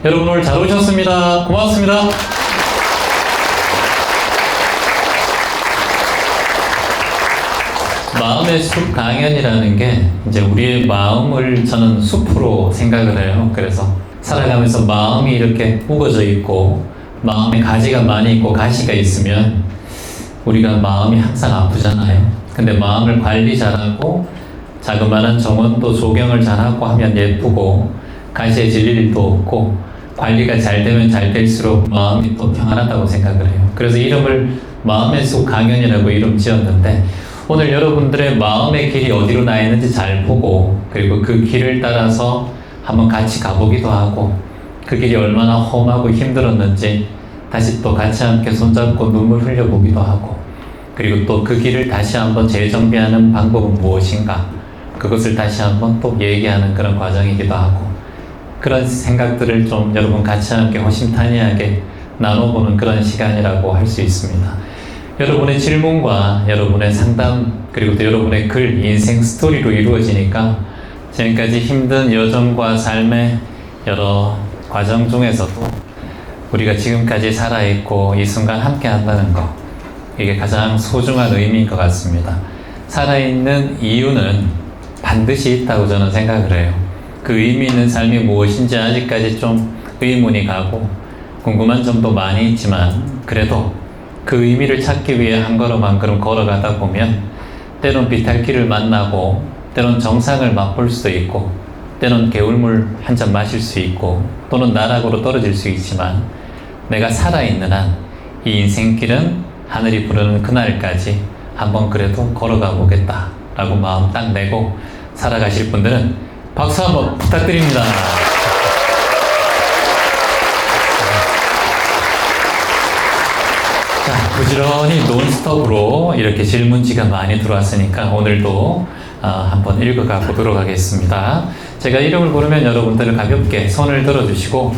여러분 오늘 잘 오셨습니다. 고맙습니다. 마음의 숲 강연이라는 게 이제 우리의 마음을 저는 숲으로 생각을 해요. 그래서 살아가면서 마음이 이렇게 우거져 있고 마음에 가지가 많이 있고 가시가 있으면 우리가 마음이 항상 아프잖아요. 근데 마음을 관리 잘하고 자그마한 정원도 조경을 잘하고 하면 예쁘고 가시에 질릴 일도 없고 관리가 잘 되면 잘 될수록 마음이 또 평안하다고 생각을 해요. 그래서 이름을 마음의 숲 강연이라고 이름 지었는데 오늘 여러분들의 마음의 길이 어디로 나 있는지 잘 보고 그리고 그 길을 따라서 한번 같이 가보기도 하고 그 길이 얼마나 험하고 힘들었는지 다시 또 같이 함께 손잡고 눈물 흘려보기도 하고 그리고 또 그 길을 다시 한번 재정비하는 방법은 무엇인가 그것을 다시 한번 또 얘기하는 그런 과정이기도 하고 그런 생각들을 좀 여러분 같이 함께 호심탄회하게 나눠보는 그런 시간이라고 할 수 있습니다. 여러분의 질문과 여러분의 상담 그리고 또 여러분의 글, 인생 스토리로 이루어지니까 지금까지 힘든 여정과 삶의 여러 과정 중에서도 우리가 지금까지 살아있고 이 순간 함께 한다는 것 이게 가장 소중한 의미인 것 같습니다. 살아있는 이유는 반드시 있다고 저는 생각을 해요. 그 의미 있는 삶이 무엇인지 아직까지 좀 의문이 가고 궁금한 점도 많이 있지만 그래도 그 의미를 찾기 위해 한 걸음 한 걸음 걸어가다 보면 때론 비탈길을 만나고 때론 정상을 맛볼 수도 있고 때론 개울물 한 잔 마실 수 있고 또는 나락으로 떨어질 수 있지만 내가 살아있는 한 이 인생길은 하늘이 부르는 그날까지 한번 그래도 걸어가 보겠다 라고 마음 딱 내고 살아가실 분들은 박수 한번 부탁드립니다. 자, 부지런히 논스톱으로 이렇게 질문지가 많이 들어왔으니까 오늘도 한번 읽어가 보도록 하겠습니다. 제가 이름을 부르면 여러분들은 가볍게 손을 들어주시고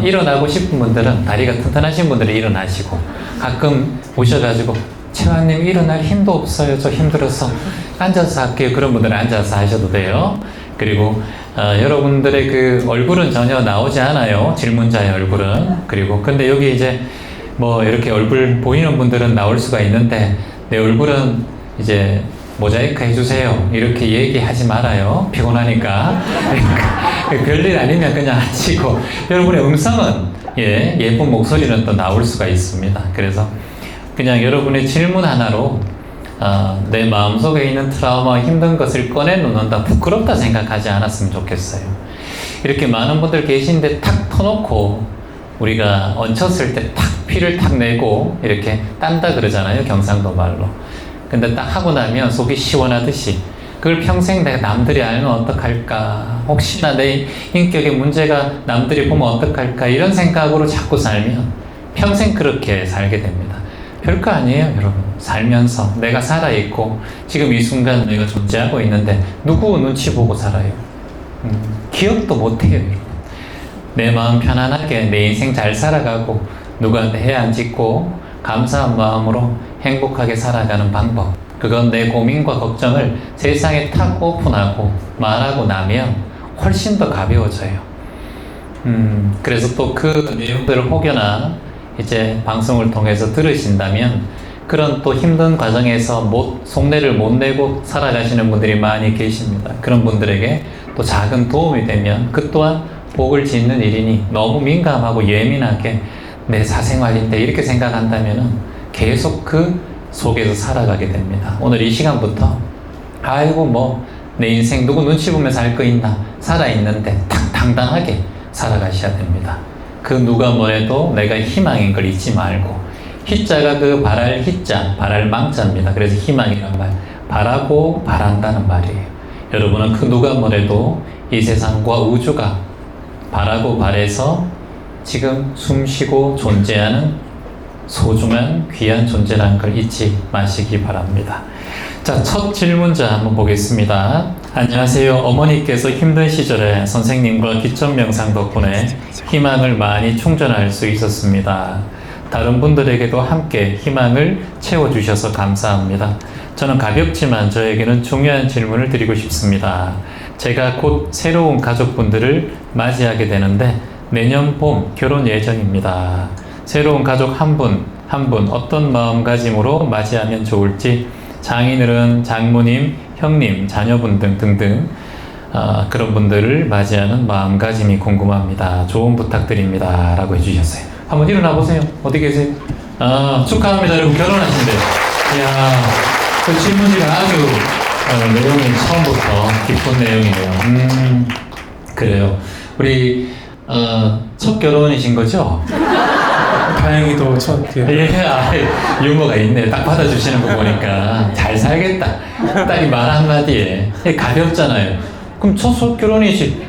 일어나고 싶은 분들은 다리가 튼튼하신 분들은 일어나시고 가끔 오셔가지고 최환님 일어날 힘도 없어요. 저 힘들어서 앉아서 할게요. 그런 분들은 앉아서 하셔도 돼요. 그리고 여러분들의 그 얼굴은 전혀 나오지 않아요. 질문자의 얼굴은. 그리고 근데 여기 이제 뭐 이렇게 얼굴 보이는 분들은 나올 수가 있는데 내 얼굴은 이제 모자이크 해주세요 이렇게 얘기하지 말아요. 피곤하니까. 별일 아니면 그냥 하시고 여러분의 음성은 예쁜 목소리는 또 나올 수가 있습니다. 그래서 그냥 여러분의 질문 하나로 내 마음속에 있는 트라우마 힘든 것을 꺼내놓는다 부끄럽다 생각하지 않았으면 좋겠어요. 이렇게 많은 분들 계신데 탁 터놓고 우리가 얹혔을 때 탁 피를 탁 내고 이렇게 딴다 그러잖아요. 경상도 말로. 근데 딱 하고 나면 속이 시원하듯이 그걸 평생 내가 남들이 알면 어떡할까 혹시나 내 인격에 문제가 남들이 보면 어떡할까 이런 생각으로 자꾸 살면 평생 그렇게 살게 됩니다. 별거 아니에요. 여러분 살면서 내가 살아있고 지금 이 순간 내가 존재하고 있는데 누구 눈치 보고 살아요? 기억도 못해요. 여러분 내 마음 편안하게 내 인생 잘 살아가고 누구한테 해 안 짓고 감사한 마음으로 행복하게 살아가는 방법 그건 내 고민과 걱정을 세상에 탁 오픈하고 말하고 나면 훨씬 더 가벼워져요. 그래서 또 그 내용들을 혹여나 이제 방송을 통해서 들으신다면 그런 또 힘든 과정에서 속내를 못 내고 살아가시는 분들이 많이 계십니다. 그런 분들에게 또 작은 도움이 되면 그 또한 복을 짓는 일이니 너무 민감하고 예민하게 내 사생활인데 이렇게 생각한다면 계속 그 속에서 살아가게 됩니다. 오늘 이 시간부터 아이고 뭐 내 인생 누구 눈치 보면서 할 거 있나 살아있는데 탁 당당하게 살아가셔야 됩니다. 그 누가 뭐래도 내가 희망인 걸 잊지 말고 희자가 그 바랄 희자 바랄 망자입니다. 그래서 희망이란 말 바라고 바란다는 말이에요. 여러분은 그 누가 뭐래도 이 세상과 우주가 바라고 바래서 지금 숨쉬고 존재하는 소중한 귀한 존재라는 걸 잊지 마시기 바랍니다. 자, 첫 질문자 한번 보겠습니다. 안녕하세요. 어머니께서 힘든 시절에 선생님과 기점 명상 덕분에 희망을 많이 충전할 수 있었습니다. 다른 분들에게도 함께 희망을 채워주셔서 감사합니다. 저는 가볍지만 저에게는 중요한 질문을 드리고 싶습니다. 제가 곧 새로운 가족분들을 맞이하게 되는데 내년 봄 결혼 예정입니다. 새로운 가족 한 분, 한 분 어떤 마음가짐으로 맞이하면 좋을지 장인어른, 장모님, 형님, 자녀분 등등등 그런 분들을 맞이하는 마음가짐이 궁금합니다. 조언 부탁드립니다. 라고 해주셨어요. 한번 일어나 보세요. 어디 계세요? 축하합니다. 여러분 결혼하신대요. 이야, 그 질문지가 아주 내용이 처음부터 깊은 내용이네요. 그래요. 우리 첫 결혼이신 거죠? 다행히도 첫 예, 유머가 있네. 딱 받아주시는 거 보니까 잘 살겠다. 딱 이 말 한마디에 가볍잖아요. 그럼 첫 결혼이지.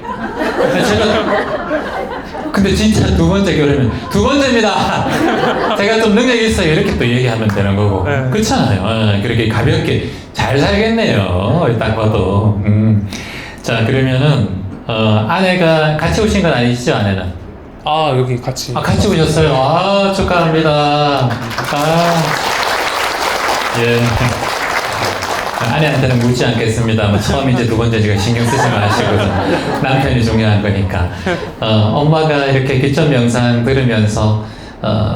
근데 진짜 두 번째 결혼이면 두 번째입니다. 제가 좀 능력이 있어요. 이렇게 또 얘기하면 되는 거고. 네. 그렇잖아요. 그렇게 가볍게 잘 살겠네요. 딱 봐도. 자, 그러면은 아내가 같이 오신 건 아니시죠, 아내는? 여기 같이 같이 오셨어요. 축하합니다. 예. 아내한테는 묻지 않겠습니다. 처음이제 두 번째지가 신경 쓰지 마시고 남편이 중요한 거니까. 엄마가 이렇게 기점 영상 들으면서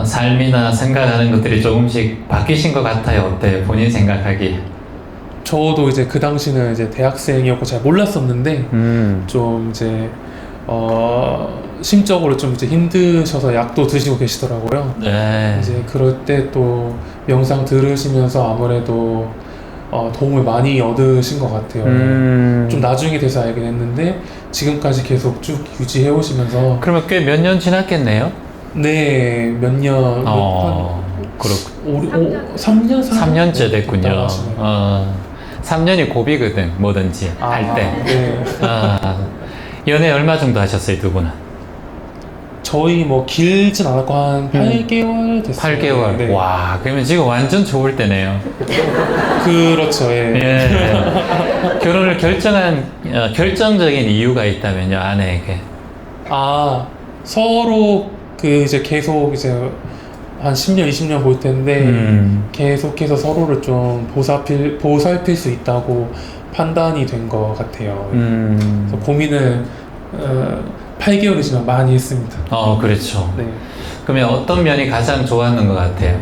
삶이나 생각하는 것들이 조금씩 바뀌신 것 같아요. 어때요? 본인 생각하기? 저도 이제 그 당시는 이제 대학생이었고 잘 몰랐었는데 좀 이제 심적으로 좀 이제 힘드셔서 약도 드시고 계시더라고요. 네. 이제 그럴 때 또 영상 들으시면서 아무래도 도움을 많이 얻으신 것 같아요. 좀 나중에 돼서 알게 됐는데 지금까지 계속 쭉 유지해 오시면서 그러면 꽤 몇 년 지났겠네요? 네, 몇 년, 그렇군. 3년? 3년째 됐군요. 3년이 고비거든, 뭐든지 할 때. 네. 연애 얼마 정도 하셨어요, 두 분은? 저희 뭐 길진 않았고 한 8개월 됐어요. 8개월. 네. 와, 그러면 지금 완전 좋을 때네요. 그렇죠. 예. 예. 결혼을 결정한 결정적인 이유가 있다면요, 아내에게. 서로 그 이제 계속 이제 한 10년, 20년 볼 텐데 계속해서 서로를 좀 보살필 수 있다고 판단이 된 것 같아요. 그래서 고민을 8개월이지만 많이 했습니다. 그렇죠. 네. 그러면 어떤 면이 가장 좋았는 것 같아요?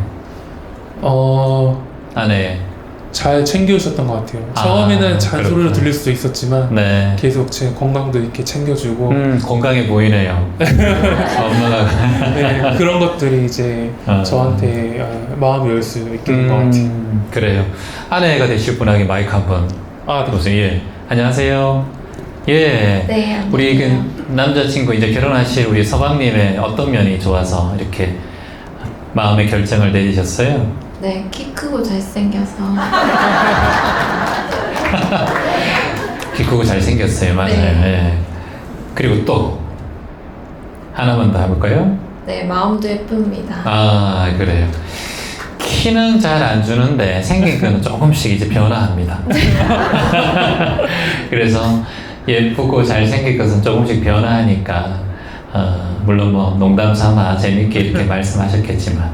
아내. 잘 챙겨주셨던 것 같아요. 처음에는 잔소리를 그렇구나. 들릴 수도 있었지만 네. 계속 제 건강도 이렇게 챙겨주고 건강해 보이네요. 엄마가. 네, 그런 것들이 이제 저한테 마음을 열 수 있게 된 것 같아요. 그래요. 아내가 되실 분에게 마이크 한번 네. 보세요. 예. 안녕하세요. 예. 네, 우리 안녕하세요. 그 남자친구 이제 결혼하실 우리 서방님의 어떤 면이 좋아서 이렇게 마음의 결정을 내리셨어요? 네, 키 크고 잘생겨서. 키 크고 잘생겼어요. 맞아요. 네. 예. 그리고 또 하나만 더 해볼까요? 네, 마음도 예쁩니다. 그래요. 키는 잘 안 주는데 생긴 거는 조금씩 이제 변화합니다. 그래서 예쁘고 잘생긴 것은 조금씩 변화하니까 물론 뭐 농담 삼아 재밌게 이렇게 말씀하셨겠지만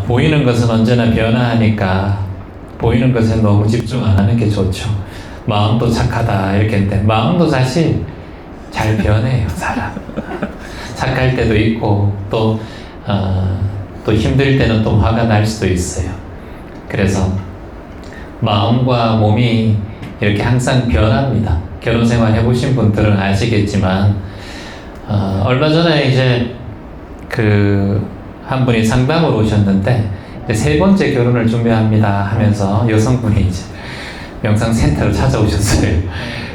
보이는 것은 언제나 변화하니까 보이는 것에 너무 집중 안 하는 게 좋죠. 마음도 착하다 이렇게 했는데 마음도 사실 잘 변해요. 사람 착할 때도 있고 또 힘들 때는 또 화가 날 수도 있어요. 그래서 마음과 몸이 이렇게 항상 변합니다. 결혼 생활 해보신 분들은 아시겠지만 얼마 전에 이제 한 분이 상담으로 오셨는데 이제 세 번째 결혼을 준비합니다 하면서 여성분이 이제 명상센터를 찾아오셨어요.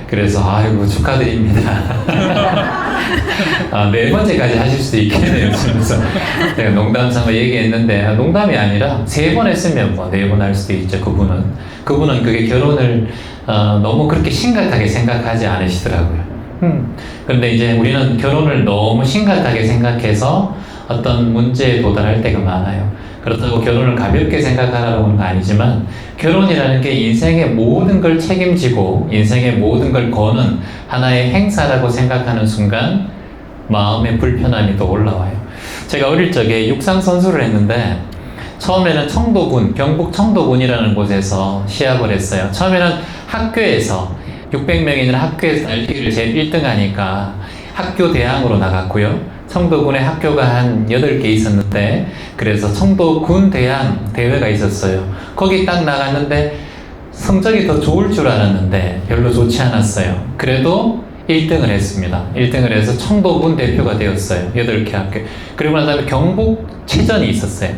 그래서 아이고 축하드립니다. 네 번째까지 하실 수도 있겠네요. 그래서 제가 농담 삼아 얘기했는데 농담이 아니라 세 번 했으면 뭐 네 번 할 수도 있죠. 그분은 그게 결혼을 너무 그렇게 심각하게 생각하지 않으시더라고요. 그런데 이제 우리는 결혼을 너무 심각하게 생각해서 어떤 문제에 도달할 때가 많아요. 그렇다고 결혼을 가볍게 생각하라는 건 아니지만 결혼이라는 게 인생의 모든 걸 책임지고 인생의 모든 걸 거는 하나의 행사라고 생각하는 순간 마음의 불편함이 또 올라와요. 제가 어릴 적에 육상 선수를 했는데 처음에는 청도군, 경북 청도군이라는 곳에서 시합을 했어요. 처음에는 학교에서 600명이 있는 학교에서 날뛰기를 제일 1등 하니까 학교 대항으로 나갔고요. 청도군에 학교가 한 8개 있었는데 그래서 청도군 대항 대회가 있었어요. 거기 딱 나갔는데 성적이 더 좋을 줄 알았는데 별로 좋지 않았어요. 그래도 1등을 했습니다. 1등을 해서 청도군 대표가 되었어요. 8개 학교. 그리고 난 다음에 경북체전이 있었어요.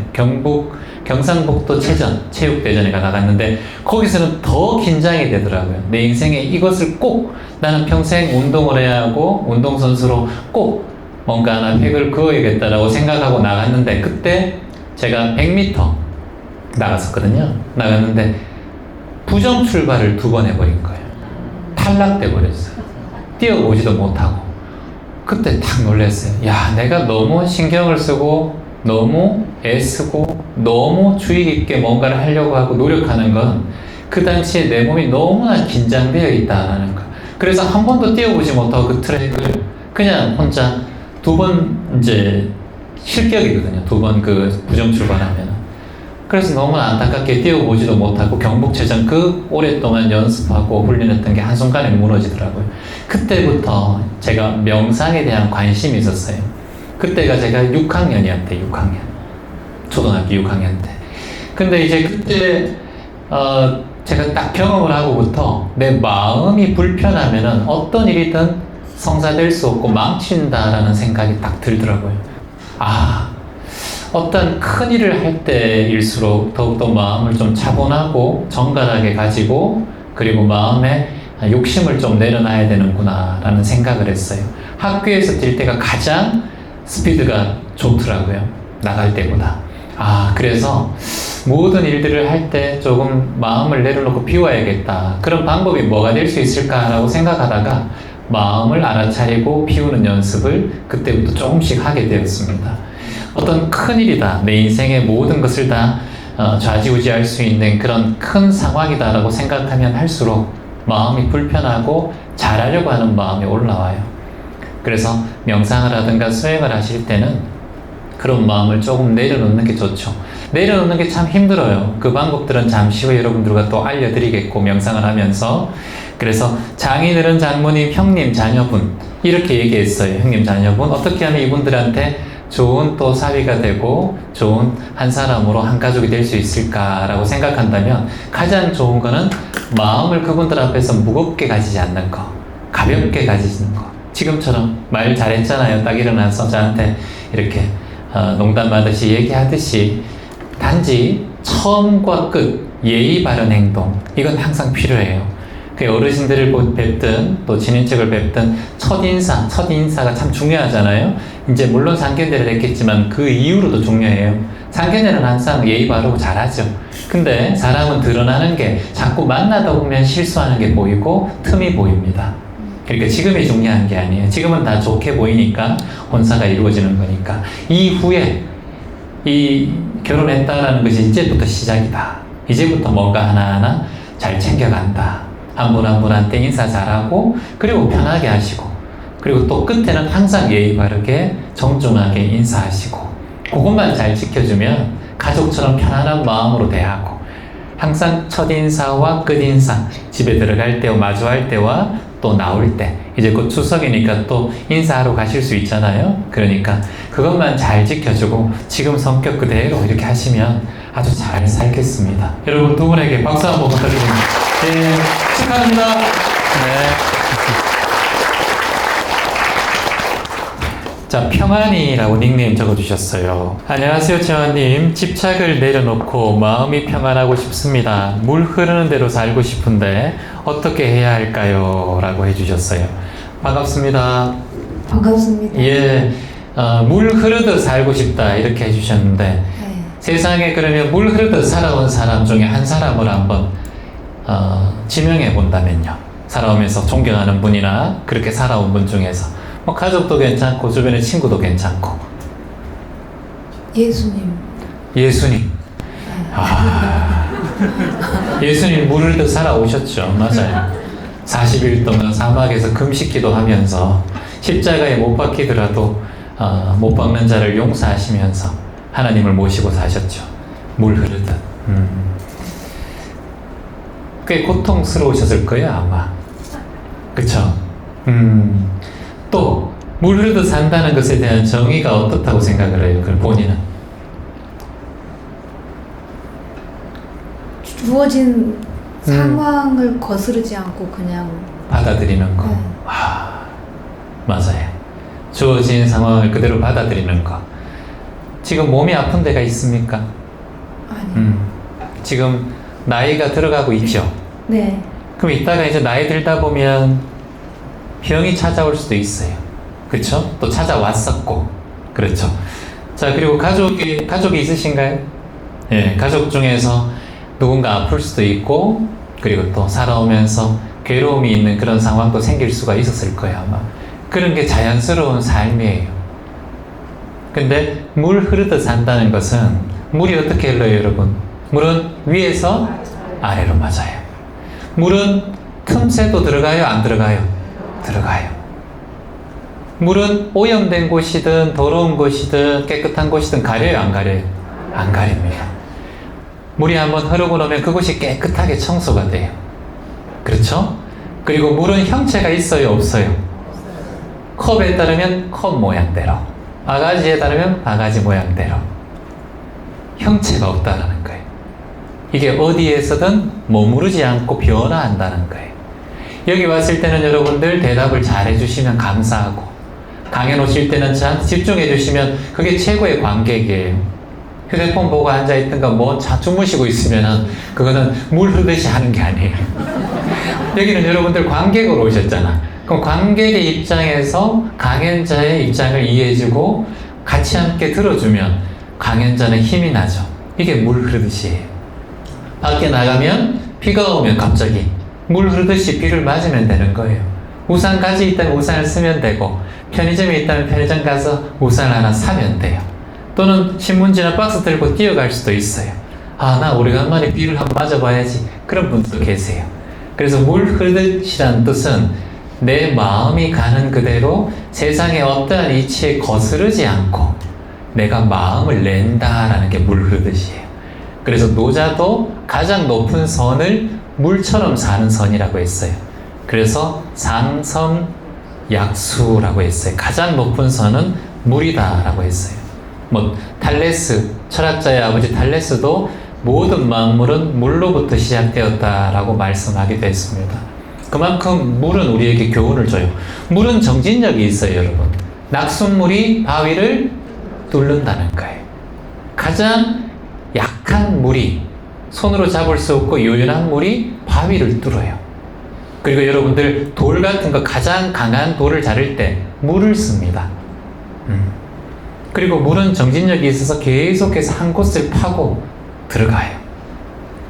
경상북도 체전, 체육대전에 나갔는데 거기서는 더 긴장이 되더라고요. 내 인생에 이것을 꼭 나는 평생 운동을 해야 하고 운동선수로 꼭 뭔가 하나 획을 그어야겠다라고 생각하고 나갔는데 그때 제가 100m 나갔었거든요. 나갔는데 부정 출발을 2번 해버린 거예요. 탈락돼 버렸어요. 뛰어보지도 못하고. 그때 딱 놀랐어요. 야, 내가 너무 신경을 쓰고 너무 애쓰고 너무 주의 깊게 뭔가를 하려고 하고 노력하는 건 그 당시에 내 몸이 너무나 긴장되어 있다는 거. 그래서 한 번도 뛰어보지 못하고 그 트랙을 그냥 혼자 2번 이제 실격이거든요. 2번 그 부정 출발하면. 그래서 너무 안타깝게 뛰어보지도 못하고 경북체전 그 오랫동안 연습하고 훈련했던 게 한순간에 무너지더라고요. 그때부터 제가 명상에 대한 관심이 있었어요. 그때가 제가 6학년이었대요. 6학년. 초등학교 6학년 때. 근데 이제 그때 제가 딱 경험을 하고부터 내 마음이 불편하면은 어떤 일이든 성사될 수 없고 망친다라는 생각이 딱 들더라고요. 아, 어떤 큰 일을 할 때일수록 더욱더 마음을 좀 차분하고 정갈하게 가지고 그리고 마음에 욕심을 좀 내려놔야 되는구나 라는 생각을 했어요. 학교에서 뛸 때가 가장 스피드가 좋더라고요. 나갈 때보다. 아, 그래서 모든 일들을 할 때 조금 마음을 내려놓고 비워야겠다. 그런 방법이 뭐가 될 수 있을까라고 생각하다가 마음을 알아차리고 비우는 연습을 그때부터 조금씩 하게 되었습니다. 어떤 큰일이다. 내 인생의 모든 것을 다 좌지우지할 수 있는 그런 큰 상황이다라고 생각하면 할수록 마음이 불편하고 잘하려고 하는 마음이 올라와요. 그래서 명상을 하든가 수행을 하실 때는 그런 마음을 조금 내려놓는 게 좋죠. 내려놓는 게 참 힘들어요. 그 방법들은 잠시 후에 여러분들과 또 알려드리겠고 명상을 하면서. 그래서 장인어른, 장모님, 형님, 자녀분 이렇게 얘기했어요. 형님, 자녀분 어떻게 하면 이분들한테 좋은 또 사위가 되고 좋은 한 사람으로 한 가족이 될 수 있을까라고 생각한다면 가장 좋은 거는 마음을 그분들 앞에서 무겁게 가지지 않는 거, 가볍게 가지는 거. 지금처럼 말 잘했잖아요. 딱 일어나서 저한테 이렇게 농담하듯이 얘기하듯이 단지 처음과 끝, 예의 바른 행동 이건 항상 필요해요. 그 어르신들을 뵙든 또 친인척을 뵙든 첫인사가 참 중요하잖아요. 이제 물론 상견례를 했겠지만 그 이후로도 중요해요. 상견례는 항상 예의 바르고 잘하죠. 근데 사람은 드러나는 게 자꾸 만나다 보면 실수하는 게 보이고 틈이 보입니다. 그러니까 지금이 중요한 게 아니에요. 지금은 다 좋게 보이니까 혼사가 이루어지는 거니까 이후에 이 결혼했다라는 것이 이제부터 시작이다. 이제부터 뭔가 하나하나 잘 챙겨간다. 한 분 한 분한테 인사 잘하고 그리고 편하게 하시고 그리고 또 끝에는 항상 예의 바르게 정중하게 인사하시고 그것만 잘 지켜주면 가족처럼 편안한 마음으로 대하고 항상 첫인사와 끝인사 집에 들어갈 때와 마주할 때와 또 나올 때 이제 곧 추석이니까 또 인사하러 가실 수 있잖아요. 그러니까 그것만 잘 지켜주고 지금 성격 그대로 이렇게 하시면 아주 잘 살겠습니다. 여러분 두 분에게 박수 한번 부탁드립니다. 네, 축하합니다. 네. 자, 평안이라고 닉네임 적어주셨어요. 안녕하세요, 재환님. 집착을 내려놓고 마음이 평안하고 싶습니다. 물 흐르는 대로 살고 싶은데 어떻게 해야 할까요? 라고 해주셨어요. 반갑습니다. 반갑습니다. 예, 물 흐르듯 살고 싶다 이렇게 해주셨는데 네. 세상에 그러면 물 흐르듯 살아온 사람 중에 한 사람을 한번 지명해 본다면요. 살아오면서 존경하는 분이나 그렇게 살아온 분 중에서 뭐 가족도 괜찮고 주변의 친구도 괜찮고. 예수님. 예수님. 아, 예수님 물 흐르듯 살아오셨죠. 맞아요. 40일 동안 사막에서 금식기도 하면서 십자가에 못 박히더라도 못 박는 자를 용서하시면서 하나님을 모시고 사셨죠. 물 흐르듯. 꽤 고통스러우셨을 거예요, 아마. 그쵸? 또 물 흐르듯 산다는 것에 대한 정의가 어떻다고 생각을 해요? 그 본인은? 주어진 상황을 거스르지 않고 그냥 받아들이는 거. 네. 맞아요. 주어진 상황을 그대로 받아들이는 거. 지금 몸이 아픈 데가 있습니까? 아니. 지금 나이가 들어가고 있죠? 네. 그럼 이따가 이제 나이 들다 보면 병이 찾아올 수도 있어요. 그렇죠? 또 찾아왔었고. 그렇죠. 자, 그리고 가족이 있으신가요? 예, 가족 중에서 누군가 아플 수도 있고, 그리고 또 살아오면서 괴로움이 있는 그런 상황도 생길 수가 있었을 거예요, 아마. 그런 게 자연스러운 삶이에요. 근데 물 흐르듯 산다는 것은 물이 어떻게 흘러요, 여러분? 물은 위에서 아래로 맞아요. 물은 틈새도 들어가요, 안 들어가요? 들어가요. 물은 오염된 곳이든 더러운 곳이든 깨끗한 곳이든 가려요, 안 가려요? 안 가립니다. 물이 한번 흐르고 나면 그곳이 깨끗하게 청소가 돼요. 그렇죠? 그리고 물은 형체가 있어요, 없어요? 컵에 따르면 컵 모양대로, 바가지에 따르면 바가지 모양대로. 형체가 없다는 거예요. 이게 어디에서든 머무르지 않고 변화한다는 거예요. 여기 왔을 때는 여러분들 대답을 잘 해주시면 감사하고, 강연 오실 때는 저한테 집중해 주시면 그게 최고의 관객이에요. 휴대폰 보고 앉아있든가 뭐 주무시고 있으면은 그거는 물 흐르듯이 하는 게 아니에요. 여기는 여러분들 관객으로 오셨잖아. 그럼 관객의 입장에서 강연자의 입장을 이해해주고 같이 함께 들어주면 강연자는 힘이 나죠. 이게 물 흐르듯이 해요. 밖에 나가면 비가 오면 갑자기 물 흐르듯이 비를 맞으면 되는 거예요. 우산 가지 있다면 우산을 쓰면 되고, 편의점에 있다면 편의점 가서 우산 하나 사면 돼요. 또는 신문지나 박스 들고 뛰어갈 수도 있어요. 아, 나 오래간만에 비를 한번 맞아봐야지. 그런 분들도 계세요. 그래서 물 흐르듯이란 뜻은 내 마음이 가는 그대로 세상의 어떠한 이치에 거스르지 않고 내가 마음을 낸다라는 게 물 흐르듯이에요. 그래서 노자도 가장 높은 선을 물처럼 사는 선이라고 했어요. 그래서 상섬약수라고 했어요. 가장 높은 선은 물이다라고 했어요. 뭐 탈레스, 철학자의 아버지 탈레스도 모든 만물은 물로부터 시작되었다라고 말씀하기도 했습니다. 그만큼 물은 우리에게 교훈을 줘요. 물은 정진력이 있어요, 여러분. 낙숫물이 바위를 뚫는다는 거예요. 가장 약한 물이, 손으로 잡을 수 없고 요연한 물이 바위를 뚫어요. 그리고 여러분들 돌 같은 거, 가장 강한 돌을 자를 때 물을 씁니다. 그리고 물은 정진력이 있어서 계속해서 한 곳을 파고 들어가요.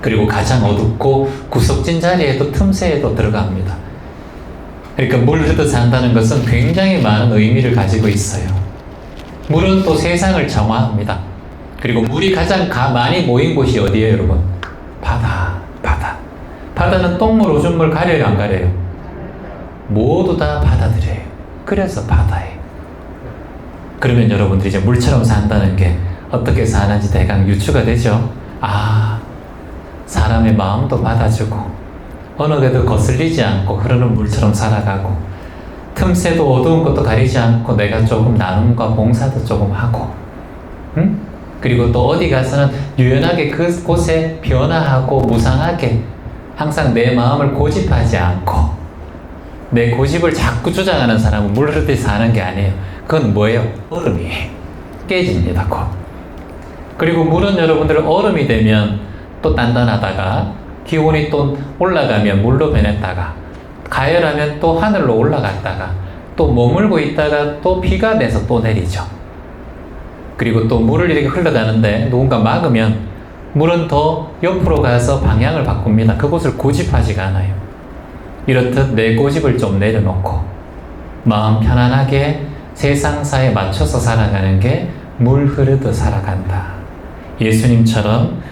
그리고 가장 어둡고 구석진 자리에도 틈새에도 들어갑니다. 그러니까 물 흐르듯 산다는 것은 굉장히 많은 의미를 가지고 있어요. 물은 또 세상을 정화합니다. 그리고 물이 가장 많이 모인 곳이 어디예요, 여러분? 바다. 바다는 똥물, 오줌물 가려요, 안 가려요? 모두 다 받아들여요. 그래서 바다예요. 그러면 여러분들이 이제 물처럼 산다는 게 어떻게 사는지 대강 유추가 되죠? 아, 사람의 마음도 받아주고 어느 데도 거슬리지 않고 흐르는 물처럼 살아가고, 틈새도 어두운 것도 가리지 않고 내가 조금 나눔과 봉사도 조금 하고, 그리고 또 어디 가서는 유연하게 그곳에 변화하고 무상하게 항상 내 마음을 고집하지 않고, 내 고집을 자꾸 주장하는 사람은 물 흐르듯이 사는 게 아니에요. 그건 뭐예요? 얼음이 깨집니다, 곧. 그리고 물은 여러분들 얼음이 되면 또 단단하다가 기온이 또 올라가면 물로 변했다가 가열하면 또 하늘로 올라갔다가 또 머물고 있다가 또 비가 내서 또 내리죠. 그리고 또 물을 이렇게 흘러가는데 누군가 막으면 물은 더 옆으로 가서 방향을 바꿉니다. 그곳을 고집하지가 않아요. 이렇듯 내 고집을 좀 내려놓고 마음 편안하게 세상사에 맞춰서 살아가는 게 물 흐르듯 살아간다. 예수님처럼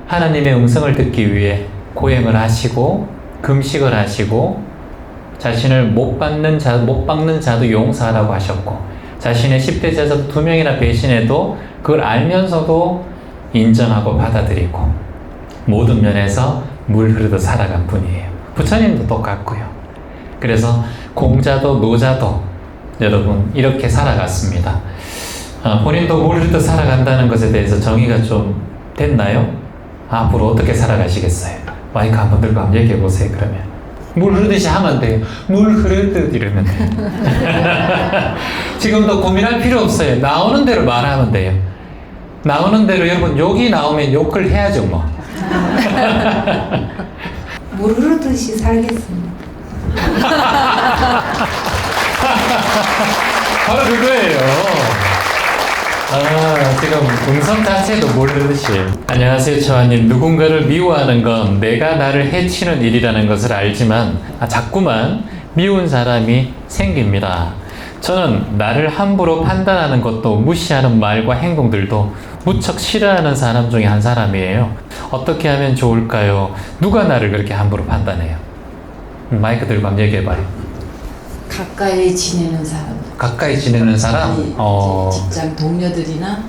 하나님의 음성을 듣기 위해 고행을 하시고 금식을 하시고 자신을 못 박는 자도 용서하라고 하셨고, 자신의 10대 제자도 2명이나 배신해도 그걸 알면서도 인정하고 받아들이고 모든 면에서 물 흐르듯 살아간 분이에요. 부처님도 똑같고요. 그래서 공자도 노자도 여러분 이렇게 살아갔습니다. 본인도 모르듯 살아간다는 것에 대해서 정의가 좀 됐나요? 앞으로 어떻게 살아가시겠어요? 마이크 한번 들고 한번 얘기해 보세요. 그러면 물 흐르듯이 하면 돼요. 물 흐르듯 이러면 돼요. 지금도 고민할 필요 없어요. 나오는 대로 말하면 돼요. 나오는 대로 여러분 욕이 나오면 욕을 해야죠 뭐. 물 흐르듯이 살겠습니다. 바로 그거예요. 지금 음성 자체도 모르듯이. 안녕하세요, 처아님. 누군가를 미워하는 건 내가 나를 해치는 일이라는 것을 알지만 자꾸만 미운 사람이 생깁니다. 저는 나를 함부로 판단하는 것도 무시하는 말과 행동들도 무척 싫어하는 사람 중에 한 사람이에요. 어떻게 하면 좋을까요? 누가 나를 그렇게 함부로 판단해요? 마이크 들고 한번 얘기해봐요. 가까이 지내는 사람. 가까이 지내는 사람? 아니, 이제 직장 동료들이나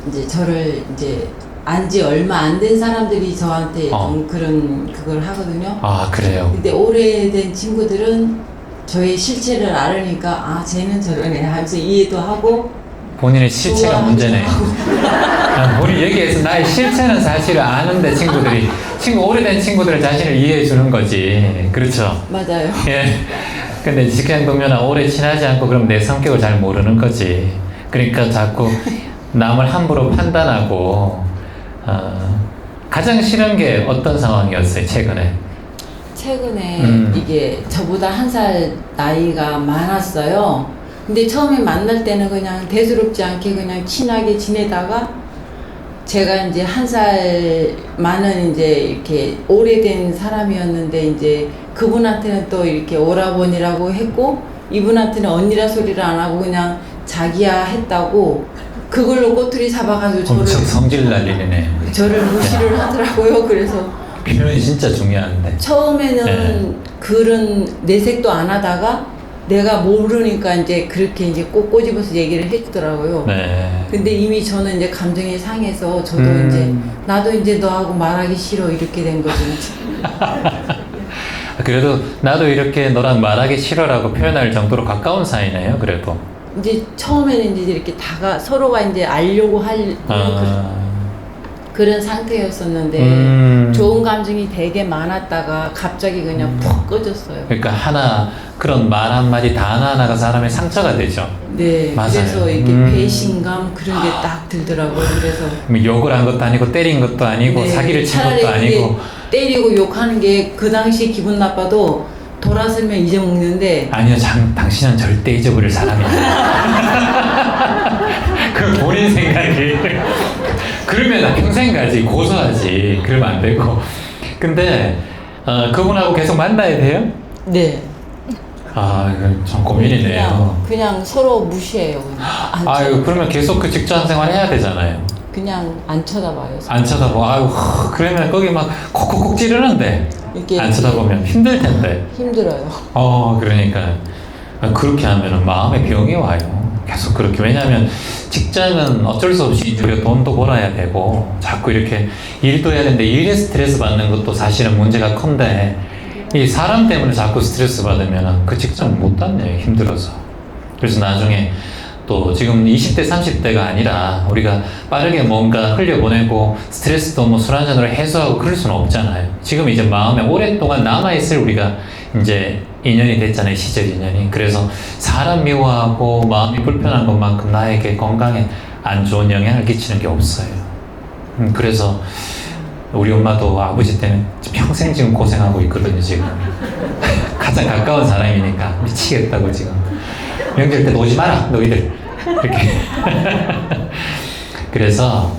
이제 저를 이제 안지 얼마 안 된 사람들이 저한테 좀 그런 그걸 하거든요. 아, 그래요? 근데 오래된 친구들은 저의 실체를 알으니까 쟤는 저러네 하면서 이해도 하고 본인의 실체가 좋아하기도 문제네. 하고. 우리 얘기해서 나의 실체는 사실을 아는데 오래된 친구들은 자신을 이해해 주는 거지. 그렇죠? 맞아요. 예. 근데 직장 동료나 오래 친하지 않고 그럼 내 성격을 잘 모르는 거지. 그러니까 자꾸 남을 함부로 판단하고, 가장 싫은 게 어떤 상황이었어요, 최근에? 최근에 이게 저보다 한 살 나이가 많았어요. 근데 처음에 만날 때는 그냥 대수롭지 않게 그냥 친하게 지내다가 제가 이제 한 살 많은 이제 이렇게 오래된 사람이었는데 이제 그분한테는 또 이렇게 오라버니라고 했고 이분한테는 언니라 소리를 안 하고 그냥 자기야 했다고 그걸로 꼬투리 잡아가지고 엄청 성질 날리네. 저를 무시를 하더라고요. 그래서 표현이 진짜 중요한데. 처음에는 네. 그런 내색도 안 하다가 내가 모르니까 이제 그렇게 이제 꼭 꼬집어서 얘기를 해주더라고요. 네. 근데 이미 저는 이제 감정이 상해서 저도 이제 나도 이제 너하고 말하기 싫어 이렇게 된 거죠. 그래도 나도 이렇게 너랑 말하기 싫어라고 표현할 정도로 가까운 사이네요, 그래도. 이제 처음에는 이제 이렇게 서로가 이제 알려고 할 그런 상태였었는데 좋은 감정이 되게 많았다가 갑자기 그냥 푹 꺼졌어요. 그러니까 그런 말 한마디 단어 하나가 사람의 상처가 되죠. 네, 맞아요. 그래서 이렇게 배신감 그런 게 딱 들더라고요. 그래서 뭐 욕을 한 것도 아니고 때린 것도 아니고 네, 사기를 친 차라리 것도 아니고. 그게 때리고 욕하는 게 그 당시 기분 나빠도 돌아서면 잊어먹는데 아니요, 당신은 절대 잊어버릴 사람이 아니에요. 그 본인 생각이. 그러면 나 평생 가지, 고소하지. 그러면 안 되고. 근데 그분하고 계속 만나야 돼요? 네. 이건 좀 고민이네요. 그냥 서로 무시해요. 그냥. 그러면 계속 그 직장 생활 해야 되잖아요. 그냥 안 쳐다봐요. 안 쳐다보. 그러면 거기 막 콕콕콕 찌르는데 이렇게 안 쳐다보면 힘들 텐데. 힘들어요. 그러니까 그렇게 하면은 마음에 병이 와요. 계속 그렇게. 왜냐하면 직장은 어쩔 수 없이 우리가 돈도 벌어야 되고 자꾸 이렇게 일도 해야 되는데 일에 스트레스 받는 것도 사실은 문제가 큰데 이 사람 때문에 자꾸 스트레스 받으면 그 직장 못 다녀요. 힘들어서. 그래서 나중에 또 지금 20대 30대가 아니라 우리가 빠르게 뭔가 흘려보내고 스트레스도 뭐 술 한잔으로 해소하고 그럴 수는 없잖아요. 지금 이제 마음에 오랫동안 남아있을 우리가 이제 인연이 됐잖아요. 시절 인연이. 그래서 사람 미워하고 마음이 불편한 것만큼 나에게 건강에 안 좋은 영향을 끼치는 게 없어요. 그래서 우리 엄마도 아버지 때문에 평생 지금 고생하고 있거든요. 지금 가장 가까운 사람이니까 미치겠다고 지금. 명절 때 오지 마라 너희들 이렇게. 그래서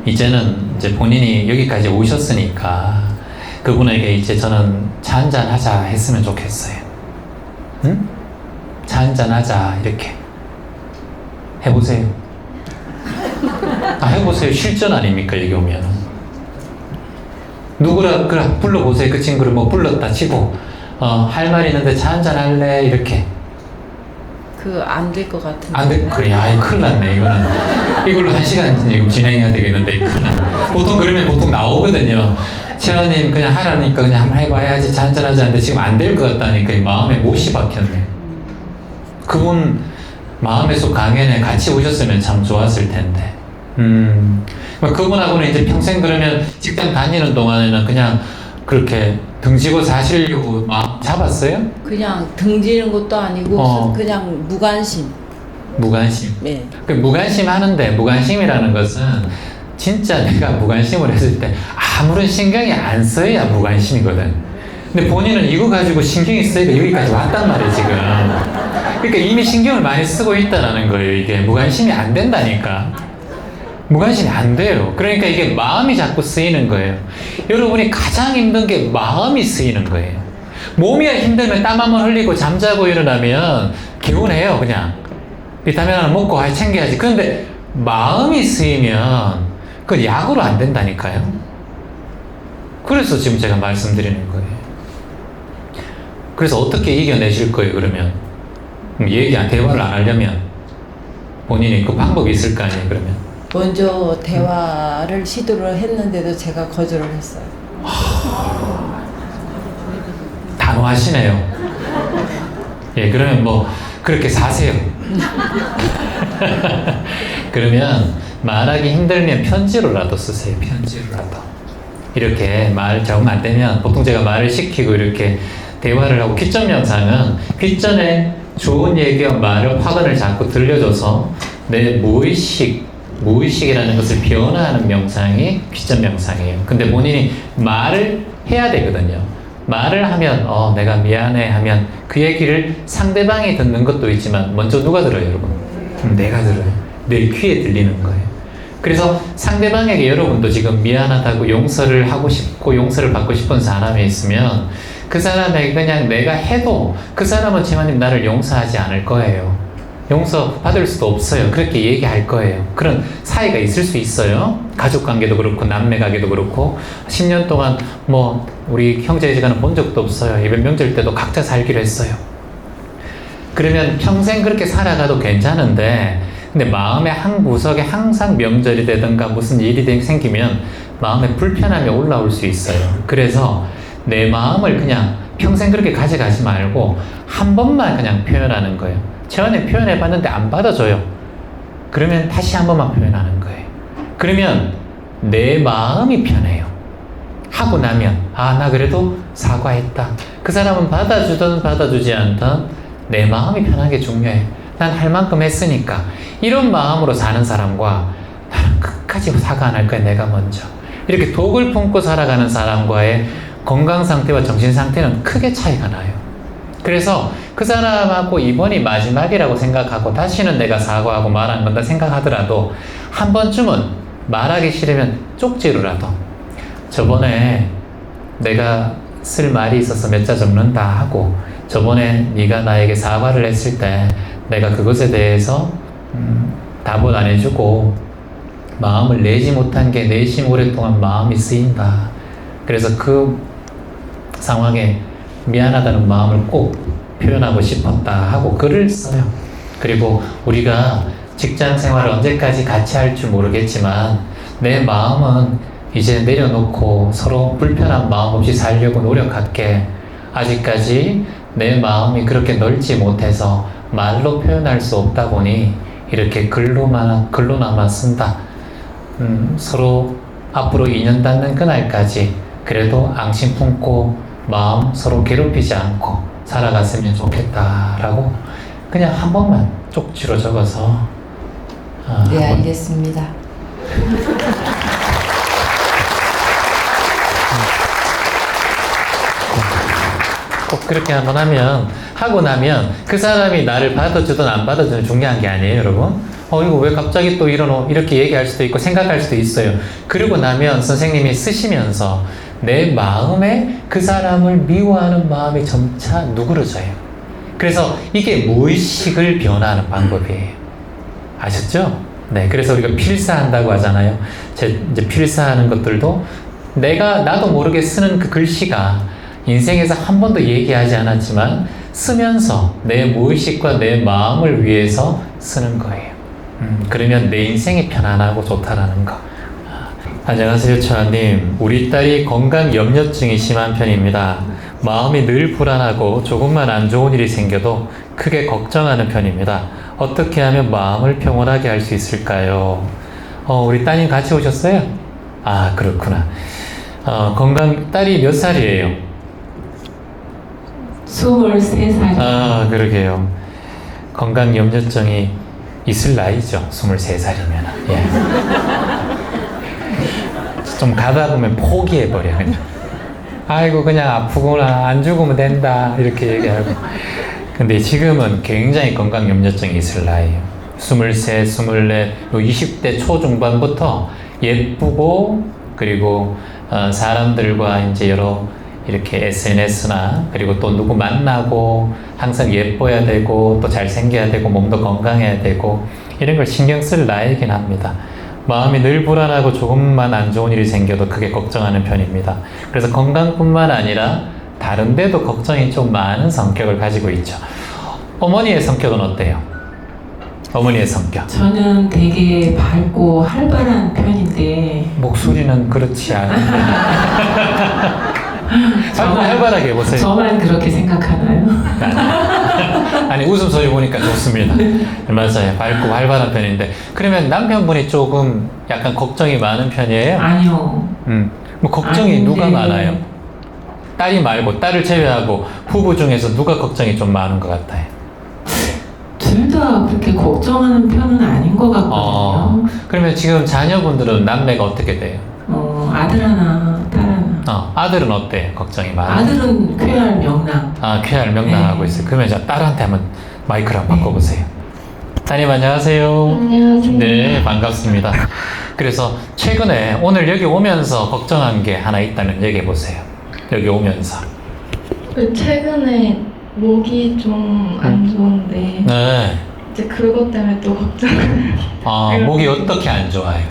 이제는 이제 본인이 여기까지 오셨으니까 그분에게 이제 저는 차 한잔 하자 했으면 좋겠어요. 응? 차 한잔 하자 이렇게 해보세요. 해보세요. 실전 아닙니까 여기 오면. 누구라 그래 불러보세요. 그 친구를 뭐 불렀다 치고 할 말 있는데 차 한잔 할래 이렇게. 안 될 것 같은데. 안 돼? 그래, 큰일 났네, 이거는. 이걸로 1시간 지금 진행해야 되겠는데, 보통 그러면 보통 나오거든요. 채원님, 그냥 하라니까 그냥 한번 해봐야지, 잔잔하지 않는데 지금 안 될 것 같다니까, 이 마음에 못이 박혔네. 그분 마음의 숲 강연에 같이 오셨으면 참 좋았을 텐데. 그분하고는 이제 평생 그러면 직장 다니는 동안에는 그냥 그렇게 등지고 사시려고 마음 잡았어요? 그냥 등지는 것도 아니고 그냥 무관심. 무관심. 네. 그 무관심 하는데, 무관심이라는 것은 진짜 내가 무관심을 했을 때 아무런 신경이 안 써야 무관심이거든. 근데 본인은 이거 가지고 신경이 쓰이니까 여기까지 왔단 말이에요, 지금. 그러니까 이미 신경을 많이 쓰고 있다는 거예요, 이게. 무관심이 안 된다니까. 무관심이 안 돼요. 그러니까 이게 마음이 자꾸 쓰이는 거예요. 여러분이 가장 힘든 게 마음이 쓰이는 거예요. 몸이 힘들면 땀 한번 흘리고 잠자고 일어나면 개운해요, 그냥. 비타민 하나 먹고 챙겨야지. 그런데 마음이 쓰이면 그건 약으로 안 된다니까요. 그래서 지금 제가 말씀드리는 거예요. 그래서 어떻게 이겨내실 거예요, 그러면? 대화를 안 하려면 본인이 그 방법이 있을 거 아니에요, 그러면? 먼저 대화를 시도를 했는데도 제가 거절을 했어요. 단호하시네요. 예, 그러면 뭐 그렇게 사세요. 그러면 말하기 힘들면 편지로라도 쓰세요. 편지로라도. 이렇게 말 적응 안 되면 보통 제가 말을 시키고 이렇게 대화를 하고 귀점 영상은 귀전에 좋은 얘기와 말을 화근을 자꾸 들려줘서 내 무의식이라는 것을 변화하는 명상이 귀점 명상이에요. 근데 본인이 말을 해야 되거든요. 말을 하면 내가 미안해 하면 그 얘기를 상대방이 듣는 것도 있지만 먼저 누가 들어요, 여러분? 내가 들어요. 내 귀에 들리는 거예요. 그래서 상대방에게 여러분도 지금 미안하다고 용서를 하고 싶고 용서를 받고 싶은 사람이 있으면 그 사람에게 그냥 내가 해도 그 사람은 지만님 나를 용서하지 않을 거예요. 용서 받을 수도 없어요. 그렇게 얘기할 거예요. 그런 사이가 있을 수 있어요. 가족 관계도 그렇고 남매 관계도 그렇고 10년 동안 우리 형제지간은 본 적도 없어요. 이번 명절 때도 각자 살기로 했어요. 그러면 평생 그렇게 살아가도 괜찮은데 근데 마음의 한 구석에 항상 명절이 되든가 무슨 일이 생기면 마음에 불편함이 올라올 수 있어요. 그래서 내 마음을 그냥 평생 그렇게 가져가지 말고 한 번만 그냥 표현하는 거예요. 처음에 표현해봤는데 안 받아줘요. 그러면 다시 한 번만 표현하는 거예요. 그러면 내 마음이 편해요. 하고 나면 나 그래도 사과했다. 그 사람은 받아주든 받아주지 않든 내 마음이 편한 게 중요해. 난 할 만큼 했으니까. 이런 마음으로 사는 사람과 나는 끝까지 사과 안 할 거야, 내가 먼저. 이렇게 독을 품고 살아가는 사람과의 건강 상태와 정신 상태는 크게 차이가 나요. 그래서 그 사람하고 이번이 마지막이라고 생각하고 다시는 내가 사과하고 말하는 건다 생각하더라도 한 번쯤은 말하기 싫으면 쪽지로라도 저번에 내가 쓸 말이 있어서 몇 자 적는다 하고 저번에 네가 나에게 사과를 했을 때 내가 그것에 대해서 답을 안 해주고 마음을 내지 못한 게 내심 오랫동안 마음이 쓰인다. 그래서 그 상황에 미안하다는 마음을 꼭 표현하고 싶었다 하고 글을 써요. 그리고 우리가 직장 생활을 언제까지 같이 할 줄 모르겠지만 내 마음은 이제 내려놓고 서로 불편한 마음 없이 살려고 노력할게. 아직까지 내 마음이 그렇게 넓지 못해서 말로 표현할 수 없다 보니 이렇게 글로나마 쓴다. 서로 앞으로 인연 닿는 그날까지 그래도 앙심 품고 마음 서로 괴롭히지 않고 살아갔으면 좋겠다라고 그냥 한 번만 쪽지로 적어서 네, 알겠습니다. 꼭 그렇게 한번 하고 나면 그 사람이 나를 받아주든 안 받아주든 중요한 게 아니에요, 여러분. 이거 왜 갑자기 또 이렇게 얘기할 수도 있고 생각할 수도 있어요. 그러고 나면 선생님이 쓰시면서 내 마음에 그 사람을 미워하는 마음이 점차 누그러져요. 그래서 이게 무의식을 변화하는 방법이에요. 아셨죠? 네, 그래서 우리가 필사한다고 하잖아요. 이제 필사하는 것들도 나도 모르게 쓰는 그 글씨가 인생에서 한 번도 얘기하지 않았지만 쓰면서 내 무의식과 내 마음을 위해서 쓰는 거예요. 그러면 내 인생이 편안하고 좋다라는 거. 안녕하세요, 처아님. 우리 딸이 건강 염려증이 심한 편입니다. 마음이 늘 불안하고 조금만 안 좋은 일이 생겨도 크게 걱정하는 편입니다. 어떻게 하면 마음을 평온하게 할 수 있을까요? 우리 따님 같이 오셨어요? 아, 그렇구나. 딸이 몇 살이에요? 23살. 아, 그러게요. 건강 염려증이 있을 나이죠. 23살이면. 예. 좀 가다 보면 포기해버려, 그냥. 아이고, 그냥 아프구나. 안 죽으면 된다. 이렇게 얘기하고. 근데 지금은 굉장히 건강 염려증이 있을 나이에요. 23, 24, 요 20대 초중반부터 예쁘고, 그리고 사람들과 이제 여러 이렇게 SNS나 그리고 또 누구 만나고 항상 예뻐야 되고 또 잘생겨야 되고 몸도 건강해야 되고 이런 걸 신경 쓸 나이긴 합니다. 마음이 늘 불안하고 조금만 안 좋은 일이 생겨도 크게 걱정하는 편입니다. 그래서 건강뿐만 아니라 다른 데도 걱정이 좀 많은 성격을 가지고 있죠. 어머니의 성격은 어때요? 어머니의 성격. 저는 되게 밝고 활발한 편인데 목소리는 그렇지 않은데. 활발하게 해보세요. 저만 그렇게 생각하나요? 아니, 웃음소리 보니까 좋습니다. 맞아요. 밝고 활발한 편인데. 그러면 남편분이 조금 약간 걱정이 많은 편이에요? 아니요. 뭐 걱정이 아닌데. 누가 많아요? 딸이 말고, 딸을 제외하고 부부 중에서 누가 걱정이 좀 많은 것 같아요? 둘 다 그렇게 걱정하는 편은 아닌 것 같거든요. 그러면 지금 자녀분들은 남매가 어떻게 돼요? 아들 하나, 딸 하나. 아들은 어때요? 걱정이 많아요? 아들은 쾌활 명랑. 쾌활 명랑하고 네. 있어요. 그러면 저 딸한테 한번 마이크를 한번 바꿔보세요. 따님 안녕하세요. 안녕하세요. 네, 반갑습니다. 그래서 최근에 오늘 여기 오면서 걱정한 게 하나 있다면 얘기해 보세요. 여기 오면서. 최근에 목이 좀 안 좋은데 네. 이제 그것 때문에 또 걱정을. 목이 어떻게 안 좋아요?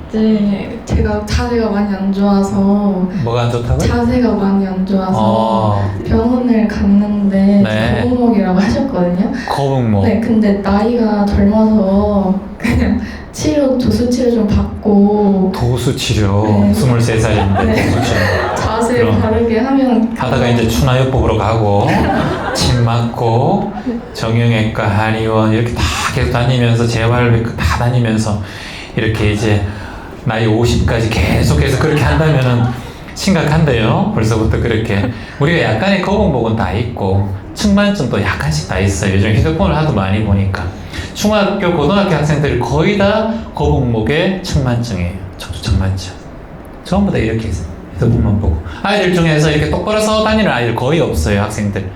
이제 제가 자세가 많이 안 좋아서 뭐가 안 좋다고요? 자세가 많이 안 좋아서 병원을 갔는데 네. 거북목이라고 하셨거든요. 거북목. 네, 근데 나이가 젊어서 그냥 도수 치료 좀 받고 도수 치료. 네. 23살인데 네. 도수 치료. 자세 그럼. 바르게 하면 하다가 이제 추나요법으로 가고 침 맞고 정형외과 한의원 이렇게 다 계속 다니면서 재활외과 다 다니면서 이렇게 이제 나이 50까지 계속해서 그렇게 한다면은 심각한데요. 벌써부터 그렇게 우리가 약간의 거북목은 다 있고 측만증도 약간씩 다 있어요. 요즘 휴대폰을 하도 많이 보니까 중학교 고등학교 학생들이 거의 다 거북목에 측만증이에요. 척추 측만증 전부 다 이렇게 있어요. 휴대폰만 보고 아이들 중에서 이렇게 똑바로 서 다니는 아이들 거의 없어요. 학생들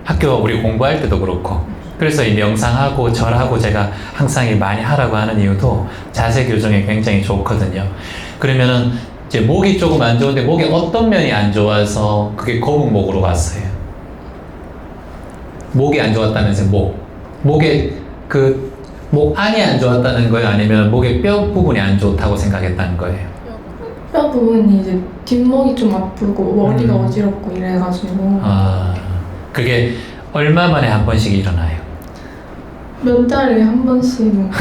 학교 우리 공부할 때도 그렇고 그래서 이 명상하고 절하고 제가 항상 이 많이 하라고 하는 이유도 자세 교정에 굉장히 좋거든요. 그러면은 이제 목이 조금 안 좋은데 목에 어떤 면이 안 좋아서 그게 거북목으로 갔어요. 목이 안 좋았다면서 목에 목 안이 안 좋았다는 거예요? 아니면 목의 뼈 부분이 안 좋다고 생각했다는 거예요? 뼈 부분이 이제 뒷목이 좀 아프고 머리가 어지럽고 이래가지고 그게 얼마 만에 한 번씩 일어나요? 몇 달에 한 번씩은.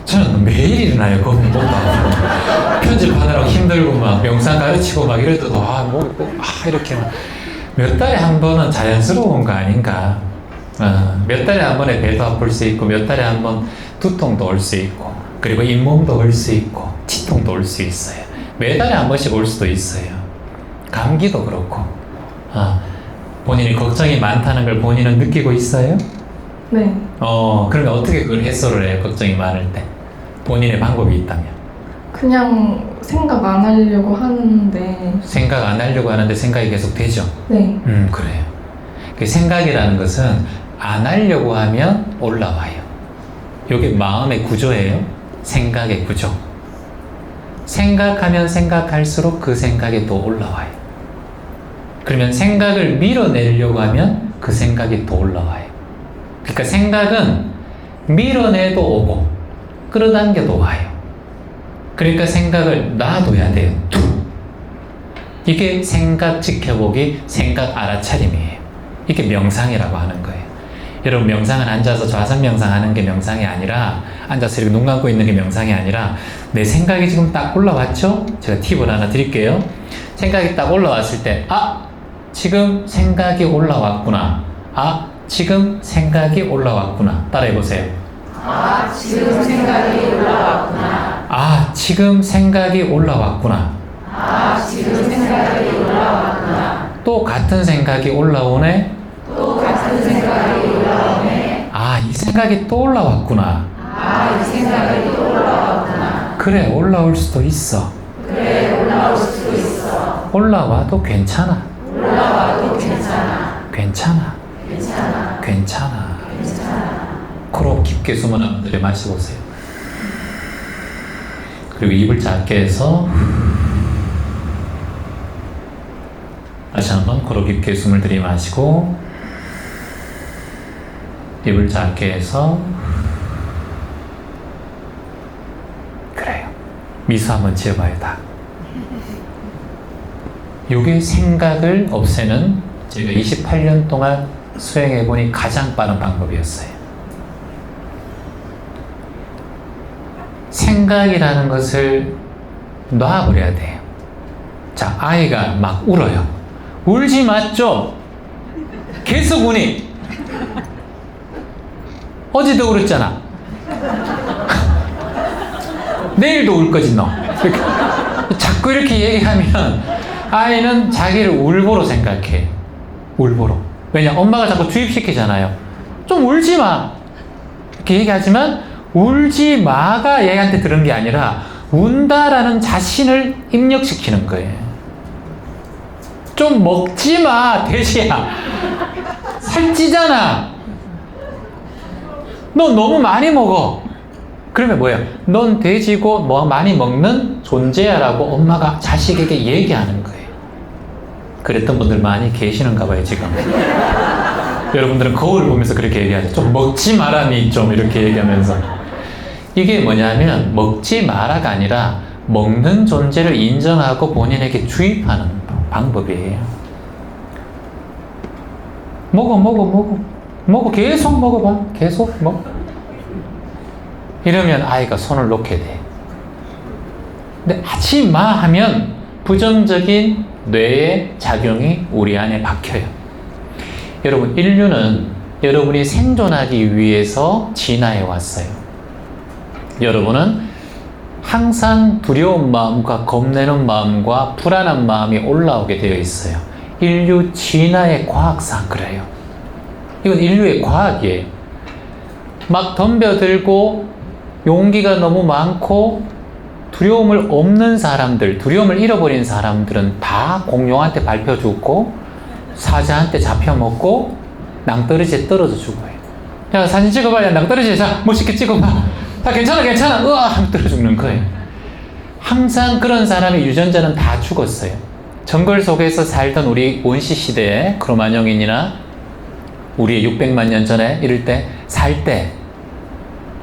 저는 매일 일어나요. 거북목 편집하느라고 힘들고 막 명상 가르치고 막 이래도 이렇게 몇 달에 한 번은 자연스러운 거 아닌가. 몇 달에 한 번에 배도 아플 수 있고 몇 달에 한 번 두통도 올 수 있고 그리고 잇몸도 올 수 있고 치통도 올 수 있어요. 매달에 한 번씩 올 수도 있어요. 감기도 그렇고 본인이 걱정이 많다는 걸 본인은 느끼고 있어요? 네. 그러면 어떻게 그걸 해소를 해요? 걱정이 많을 때 본인의 방법이 있다면 그냥 생각 안 하려고 하는데. 생각 안 하려고 하는데 생각이 계속 되죠? 네. 그래요. 그 생각이라는 것은 안 하려고 하면 올라와요. 이게 마음의 구조예요. 생각의 구조. 생각하면 생각할수록 그 생각이 또 올라와요. 그러면 생각을 밀어내려고 하면 그 생각이 또 올라와요. 그러니까 생각은 밀어내도 오고 끌어당겨도 와요. 그러니까 생각을 놔둬야 돼요. 이게 생각 지켜보기, 생각 알아차림이에요. 이게 명상이라고 하는 거예요. 여러분 명상은 앉아서 좌선 명상하는 게 명상이 아니라 앉아서 이렇게 눈 감고 있는 게 명상이 아니라 내 생각이 지금 딱 올라왔죠? 제가 팁을 하나 드릴게요. 생각이 딱 올라왔을 때 지금 생각이 올라왔구나. 지금 생각이 올라왔구나. 따라해보세요. 아, 지금 생각이 올라왔구나. 아, 지금 생각이 올라왔구나. 아, 지금 생각이 올라왔구나. 또 같은 생각이 올라오네. 또 같은 생각이 올라오네. 아, 이 생각이 또 올라왔구나. 아, 이 생각이 또 올라왔구나. 그래, 올라올 수도 있어. 그래, 올라올 수도 있어. 올라와도 괜찮아. 올라와도 괜찮아. 괜찮아. 괜찮아. 괜찮아. 괜찮아. 코로 깊게 숨을 한번 들여 마셔보세요. 그리고 입을 작게 해서 다시 한번 코로 깊게 숨을 들이마시고 입을 작게 해서 그래요. 미소 한번 지어봐요. 다. 이게 생각을 없애는 제가 28년 동안 수행해보니 가장 빠른 방법이었어요. 생각이라는 것을 놔버려야 돼요. 자, 아이가 막 울어요. 울지 마 좀. 계속 우니. 어제도 울었잖아. 내일도 울 거지 너. 자꾸 이렇게 얘기하면 아이는 자기를 울보로 생각해. 울보로. 왜냐? 엄마가 자꾸 주입시키잖아요. 좀 울지 마. 이렇게 얘기하지만 울지 마가 얘한테 들은 게 아니라 운다라는 자신을 입력시키는 거예요. 좀 먹지 마, 돼지야. 살찌잖아. 너 너무 많이 먹어. 그러면 뭐예요? 넌 돼지고 뭐 많이 먹는 존재야 라고 엄마가 자식에게 얘기하는 거예요. 그랬던 분들 많이 계시는가 봐요, 지금. 여러분들은 거울 보면서 그렇게 얘기하죠. 좀 먹지 마라니, 좀 이렇게 얘기하면서. 이게 뭐냐면 먹지 마라가 아니라 먹는 존재를 인정하고 본인에게 주입하는 방법이에요. 먹어. 계속 먹어봐. 계속 먹어. 이러면 아이가 손을 놓게 돼. 근데 하지 마 하면 부정적인 뇌의 작용이 우리 안에 박혀요. 여러분, 인류는 여러분이 생존하기 위해서 진화해 왔어요. 여러분은 항상 두려운 마음과 겁내는 마음과 불안한 마음이 올라오게 되어 있어요. 인류 진화의 과학상 그래요. 이건 인류의 과학이에요. 막 덤벼들고 용기가 너무 많고 두려움을 없는 사람들, 두려움을 잃어버린 사람들은 다 공룡한테 밟혀 죽고 사자한테 잡혀 먹고 낭떠러지에 떨어져 죽어요. 야, 사진 찍어봐. 야, 낭떠러지에 자, 멋있게 찍어봐. 다 괜찮아. 으아! 하면 떨어 죽는 거예요. 항상 그런 사람의 유전자는 다 죽었어요. 정글 속에서 살던 우리 원시 시대에 크로마뇽인이나 우리의 600만 년 전에 이럴 때 살 때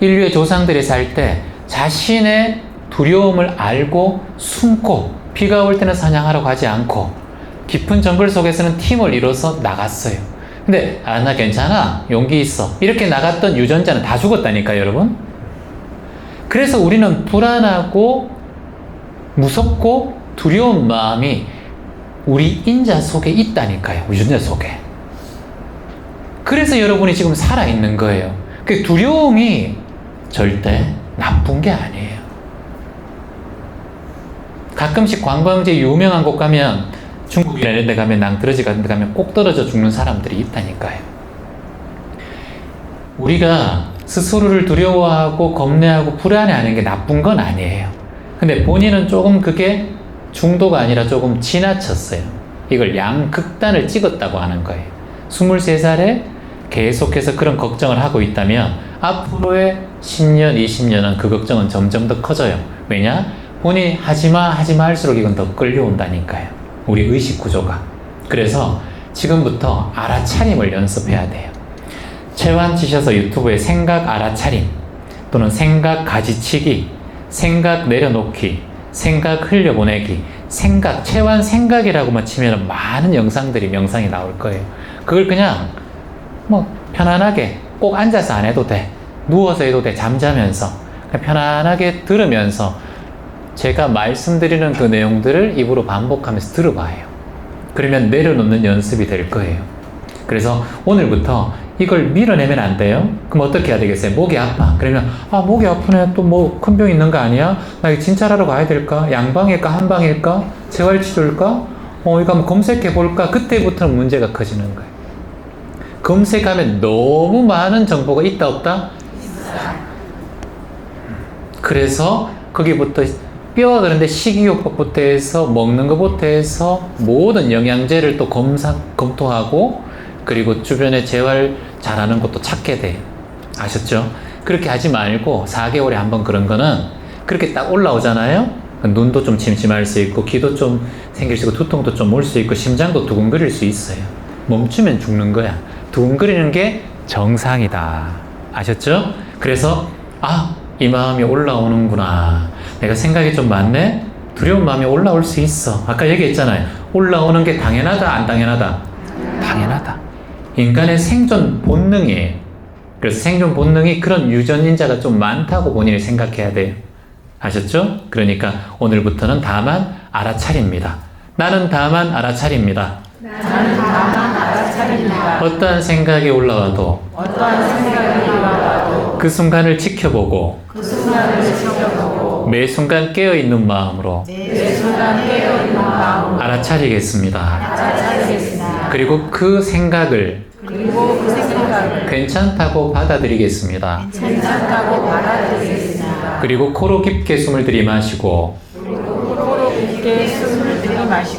인류의 조상들이 살 때 자신의 두려움을 알고 숨고 비가 올 때는 사냥하러 가지 않고 깊은 정글 속에서는 팀을 이뤄서 나갔어요. 근데 나 괜찮아. 용기 있어. 이렇게 나갔던 유전자는 다 죽었다니까요, 여러분. 그래서 우리는 불안하고 무섭고 두려운 마음이 우리 인자 속에 있다니까요. 유전자 속에. 그래서 여러분이 지금 살아있는 거예요. 그 두려움이 절대 나쁜 게 아니에요. 가끔씩 관광지 유명한 곳 가면 중국이나 이런 데 가면 낭떠러지 같은 데 가면 꼭 떨어져 죽는 사람들이 있다니까요. 우리가 스스로를 두려워하고 겁내하고 불안해하는 게 나쁜 건 아니에요. 근데 본인은 조금 그게 중도가 아니라 조금 지나쳤어요. 이걸 양극단을 찍었다고 하는 거예요. 23살에 계속해서 그런 걱정을 하고 있다면 앞으로의 10년, 20년은 그 걱정은 점점 더 커져요. 왜냐? 본인이 하지마 할수록 이건 더 끌려온다니까요. 우리 의식 구조가. 그래서 지금부터 알아차림을 연습해야 돼요. 채환 치셔서 유튜브에 생각 알아차림 또는 생각 가지치기, 생각 내려놓기, 생각 흘려보내기, 생각, 채환 생각이라고만 치면 많은 영상들이 명상이 나올 거예요. 그걸 그냥 뭐 편안하게 꼭 앉아서 안 해도 돼. 누워서 해도 돼. 잠자면서 그냥 편안하게 들으면서 제가 말씀드리는 그 내용들을 입으로 반복하면서 들어봐요. 그러면 내려놓는 연습이 될 거예요. 그래서 오늘부터 이걸 밀어내면 안 돼요. 그럼 어떻게 해야 되겠어요? 목이 아파. 그러면 목이 아프네. 또 뭐 큰 병 있는 거 아니야? 나 이거 진찰하러 가야 될까? 양방일까? 한방일까? 재활치료일까? 이거 한번 검색해 볼까? 그때부터는 문제가 커지는 거예요. 검색하면 너무 많은 정보가 있다 없다? 그래서 거기부터 뼈가 그런데 식이요법부터 해서 먹는 것부터 해서 모든 영양제를 또 검토하고 그리고 주변에 재활 잘하는 것도 찾게 돼요. 아셨죠? 그렇게 하지 말고 4개월에 한 번 그런 거는 그렇게 딱 올라오잖아요? 눈도 좀 침침할 수 있고 기도 좀 생길 수 있고 두통도 좀 올 수 있고 심장도 두근거릴 수 있어요. 멈추면 죽는 거야. 두근거리는 게 정상이다. 아셨죠? 그래서 이 마음이 올라오는구나. 내가 생각이 좀 많네? 두려운 마음이 올라올 수 있어. 아까 얘기했잖아요. 올라오는 게 당연하다, 안 당연하다? 당연하다. 인간의 생존 본능이에요. 그래서 생존 본능이 그런 유전인자가 좀 많다고 본인이 생각해야 돼요. 아셨죠? 그러니까 오늘부터는 다만 알아차립니다. 나는 다만 알아차립니다. 나는 다만 알아차립니다. 어떠한 생각이 올라와도 그 순간을 지켜보고 매 순간 깨어있는 마음으로 알아차리겠습니다. 그리고 그 생각을 괜찮다고 받아들이겠습니다. 그리고 코로 깊게 숨을 들이마시고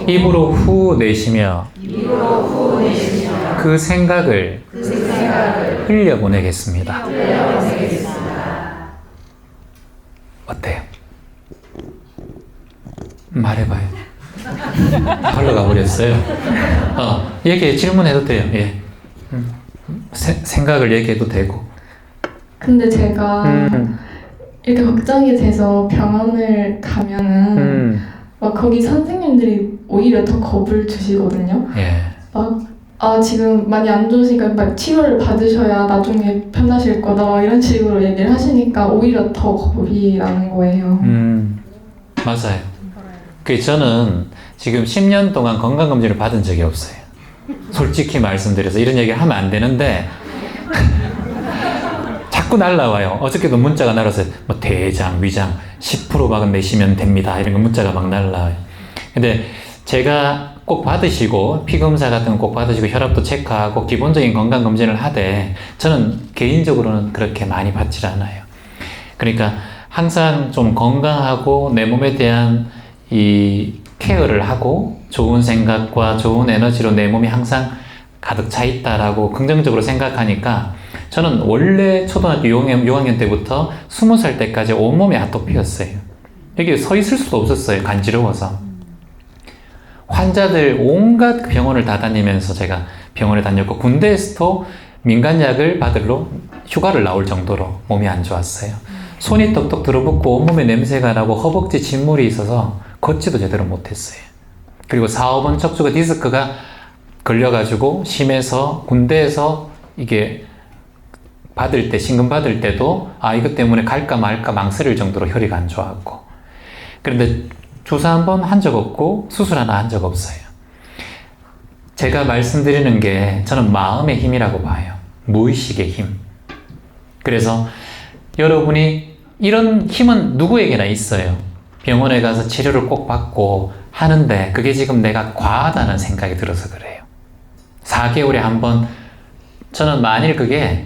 입으로 후 내쉬며 그 생각을 흘려보내겠습니다. 어때요? 말해봐요. 흘러가 버렸어요. 질문해도 돼요. 예. 생각을 얘기해도 되고. 근데 제가 이렇게 걱정이 돼서 병원을 가면은 막 거기 선생님들이 오히려 더 겁을 주시거든요. 예. 지금 많이 안 좋으시니까 막 치료를 받으셔야 나중에 편하실 거다 막 이런 식으로 얘기를 하시니까 오히려 더 겁이 나는 거예요. 맞아요. 저는 지금 10년 동안 건강검진을 받은 적이 없어요. 솔직히 말씀드려서 이런 얘기를 하면 안 되는데 자꾸 날라와요. 어저께도 문자가 날아서 뭐 대장, 위장 10%만 내시면 됩니다. 이런 거 문자가 막 날라와요. 근데 제가 꼭 받으시고 피검사 같은 거 꼭 받으시고 혈압도 체크하고 기본적인 건강검진을 하되 저는 개인적으로는 그렇게 많이 받질 않아요. 그러니까 항상 좀 건강하고 내 몸에 대한 이 케어를 하고 좋은 생각과 좋은 에너지로 내 몸이 항상 가득 차 있다라고 긍정적으로 생각하니까 저는 원래 초등학교 6학년 때부터 20살 때까지 온몸이 아토피였어요. 여기 서 있을 수도 없었어요. 간지러워서. 환자들 온갖 병원을 다 다니면서 제가 병원에 다녔고 군대에서도 민간약을 받으러 휴가를 나올 정도로 몸이 안 좋았어요. 손이 떡떡 들어붙고 온몸에 냄새가 나고 허벅지 진물이 있어서 걷지도 제대로 못했어요. 그리고 4, 5번 척추가 디스크가 걸려가지고 심해서 군대에서 이게 받을 때, 신금 받을 때도 이것 때문에 갈까 말까 망설일 정도로 혈이가 안 좋았고. 그런데 주사 한 번 한 적 없고 수술 하나 한 적 없어요. 제가 말씀드리는 게 저는 마음의 힘이라고 봐요. 무의식의 힘. 그래서 여러분이 이런 힘은 누구에게나 있어요. 병원에 가서 치료를 꼭 받고 하는데 그게 지금 내가 과하다는 생각이 들어서 그래요. 4개월에 한 번, 저는 만일 그게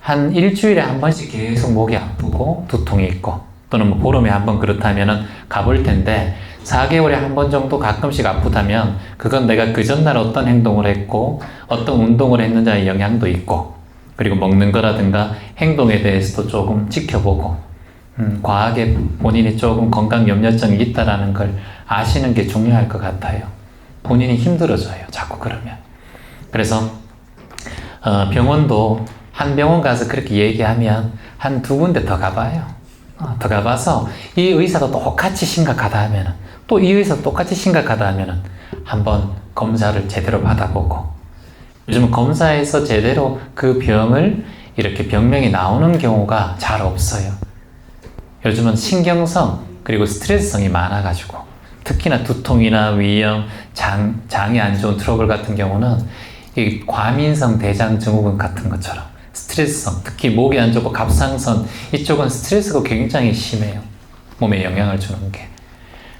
한 일주일에 한 번씩 계속 목이 아프고 두통이 있고 또는 뭐 보름에 한 번 그렇다면은 가볼 텐데 4개월에 한 번 정도 가끔씩 아프다면 그건 내가 그 전날 어떤 행동을 했고 어떤 운동을 했는지의 영향도 있고 그리고 먹는 거라든가 행동에 대해서도 조금 지켜보고 과하게 본인이 조금 건강 염려증이 있다라는 걸 아시는 게 중요할 것 같아요. 본인이 힘들어져요. 자꾸 그러면. 그래서 병원도 한 병원 가서 그렇게 얘기하면 한 2군데 더 가봐요. 더 가봐서 이 의사도 똑같이 심각하다 하면은 또 이 의사도 똑같이 심각하다 하면은 한번 검사를 제대로 받아보고 요즘은 검사에서 제대로 그 병을 이렇게 병명이 나오는 경우가 잘 없어요. 요즘은 신경성 그리고 스트레스성이 많아가지고 특히나 두통이나 위염, 장이 안 좋은 트러블 같은 경우는 이 과민성 대장 증후군 같은 것처럼 스트레스성, 특히 목이 안 좋고 갑상선 이쪽은 스트레스가 굉장히 심해요. 몸에 영향을 주는 게.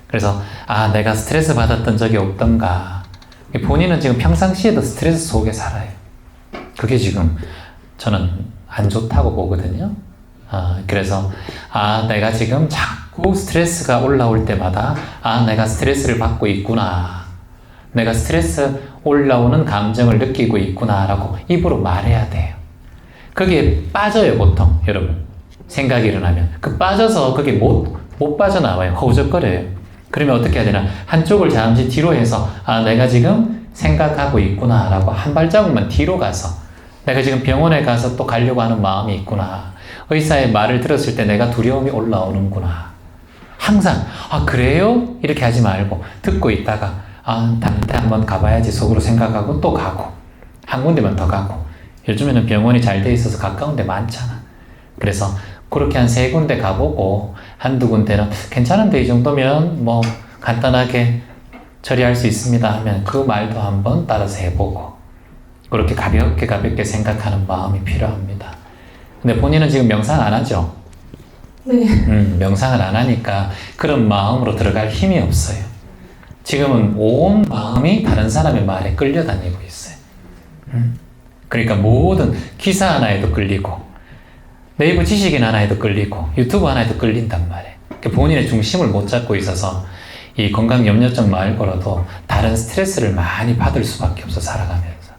그래서 내가 스트레스 받았던 적이 없던가. 본인은 지금 평상시에도 스트레스 속에 살아요. 그게 지금 저는 안 좋다고 보거든요. 그래서 내가 지금 자꾸 스트레스가 올라올 때마다 내가 스트레스를 받고 있구나. 내가 스트레스 올라오는 감정을 느끼고 있구나 라고 입으로 말해야 돼요. 거기에 빠져요, 보통 여러분. 생각이 일어나면 빠져서 거기 못 빠져나와요. 허우적거려요. 그러면 어떻게 해야 되나? 한쪽을 잠시 뒤로 해서 내가 지금 생각하고 있구나 라고 한 발자국만 뒤로 가서 내가 지금 병원에 가서 또 가려고 하는 마음이 있구나. 의사의 말을 들었을 때 내가 두려움이 올라오는구나. 항상 그래요? 이렇게 하지 말고 듣고 있다가 다른 데 한번 가봐야지 속으로 생각하고 또 가고 한 군데만 더 가고. 요즘에는 병원이 잘 돼 있어서 가까운 데 많잖아. 그래서 그렇게 한 3군데 가보고 한두 군데는 괜찮은데 이 정도면 뭐 간단하게 처리할 수 있습니다 하면 그 말도 한번 따라서 해보고 그렇게 가볍게 생각하는 마음이 필요합니다. 근데 본인은 지금 명상 안 하죠? 네. 명상을 안 하니까 그런 마음으로 들어갈 힘이 없어요. 지금은 온 마음이 다른 사람의 말에 끌려다니고 있어요. 그러니까 모든 기사 하나에도 끌리고 네이버 지식인 하나에도 끌리고 유튜브 하나에도 끌린단 말이에요. 그러니까 본인의 중심을 못 잡고 있어서 이 건강 염려증 말고라도 다른 스트레스를 많이 받을 수밖에 없어 살아가면서.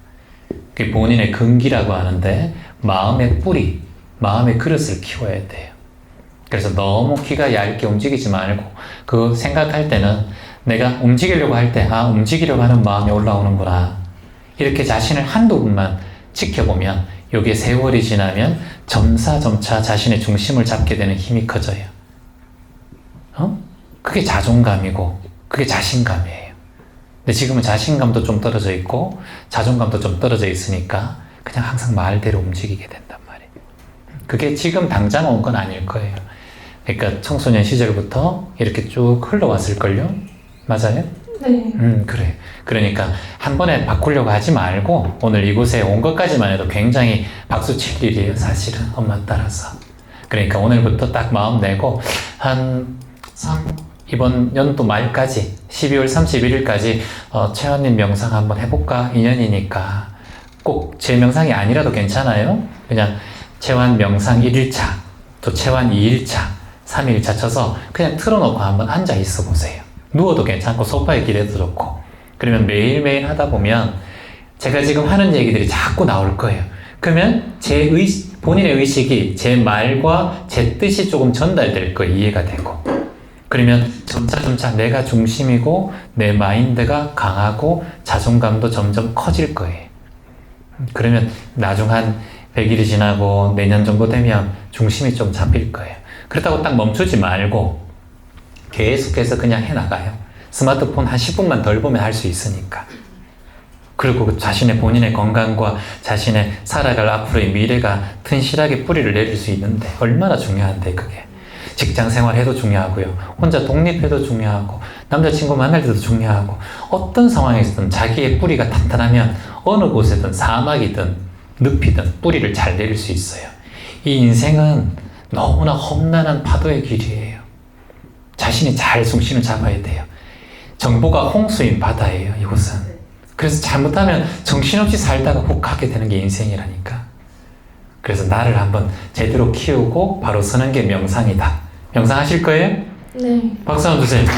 그게 본인의 근기라고 하는데 마음의 뿌리, 마음의 그릇을 키워야 돼요. 그래서 너무 귀가 얇게 움직이지 말고 그거 생각할 때는 내가 움직이려고 할 때 움직이려고 하는 마음이 올라오는구나. 이렇게 자신을 한두 분만 지켜보면 여기에 세월이 지나면 점차 자신의 중심을 잡게 되는 힘이 커져요. 그게 자존감이고 그게 자신감이에요. 근데 지금은 자신감도 좀 떨어져 있고 자존감도 좀 떨어져 있으니까 그냥 항상 말대로 움직이게 된단 말이에요. 그게 지금 당장 온 건 아닐 거예요. 그러니까 청소년 시절부터 이렇게 쭉 흘러왔을걸요? 맞아요? 네. 그래. 그러니까 한 번에 바꾸려고 하지 말고 오늘 이곳에 온 것까지만 해도 굉장히 박수 칠 일이에요, 사실은. 엄마 따라서. 그러니까 오늘부터 딱 마음 내고 이번 연도 말까지 12월 31일까지 채원님 명상 한번 해볼까? 2년이니까 꼭 제 명상이 아니라도 괜찮아요. 그냥 채원 명상 1일차 또 채원 2일차 3일차 쳐서 그냥 틀어놓고 한번 앉아 있어 보세요. 누워도 괜찮고 소파에 기대도 좋고. 그러면 매일매일 하다 보면 제가 지금 하는 얘기들이 자꾸 나올 거예요. 그러면 본인의 의식이 제 말과 제 뜻이 조금 전달될 거예요. 이해가 되고. 그러면 점차 내가 중심이고 내 마인드가 강하고 자존감도 점점 커질 거예요. 그러면 나중 한 100일이 지나고 내년 정도 되면 중심이 좀 잡힐 거예요. 그렇다고 딱 멈추지 말고 계속해서 그냥 해나가요. 스마트폰 한 10분만 덜 보면 할 수 있으니까. 그리고 자신의 본인의 건강과 자신의 살아갈 앞으로의 미래가 튼실하게 뿌리를 내릴 수 있는데 얼마나 중요한데 그게. 직장 생활해도 중요하고요. 혼자 독립해도 중요하고 남자친구 만날 때도 중요하고 어떤 상황에서든 자기의 뿌리가 탄탄하면 어느 곳에든 사막이든 늪이든 뿌리를 잘 내릴 수 있어요. 이 인생은 너무나 험난한 파도의 길이에요. 자신이 잘 중심을 잡아야 돼요. 정보가 홍수인 바다예요, 이곳은. 그래서 잘못하면 정신없이 살다가 훅 가게 되는 게 인생이라니까. 그래서 나를 한번 제대로 키우고 바로 서는 게 명상이다. 명상하실 거예요? 네. 박수 한번 주세요. 네.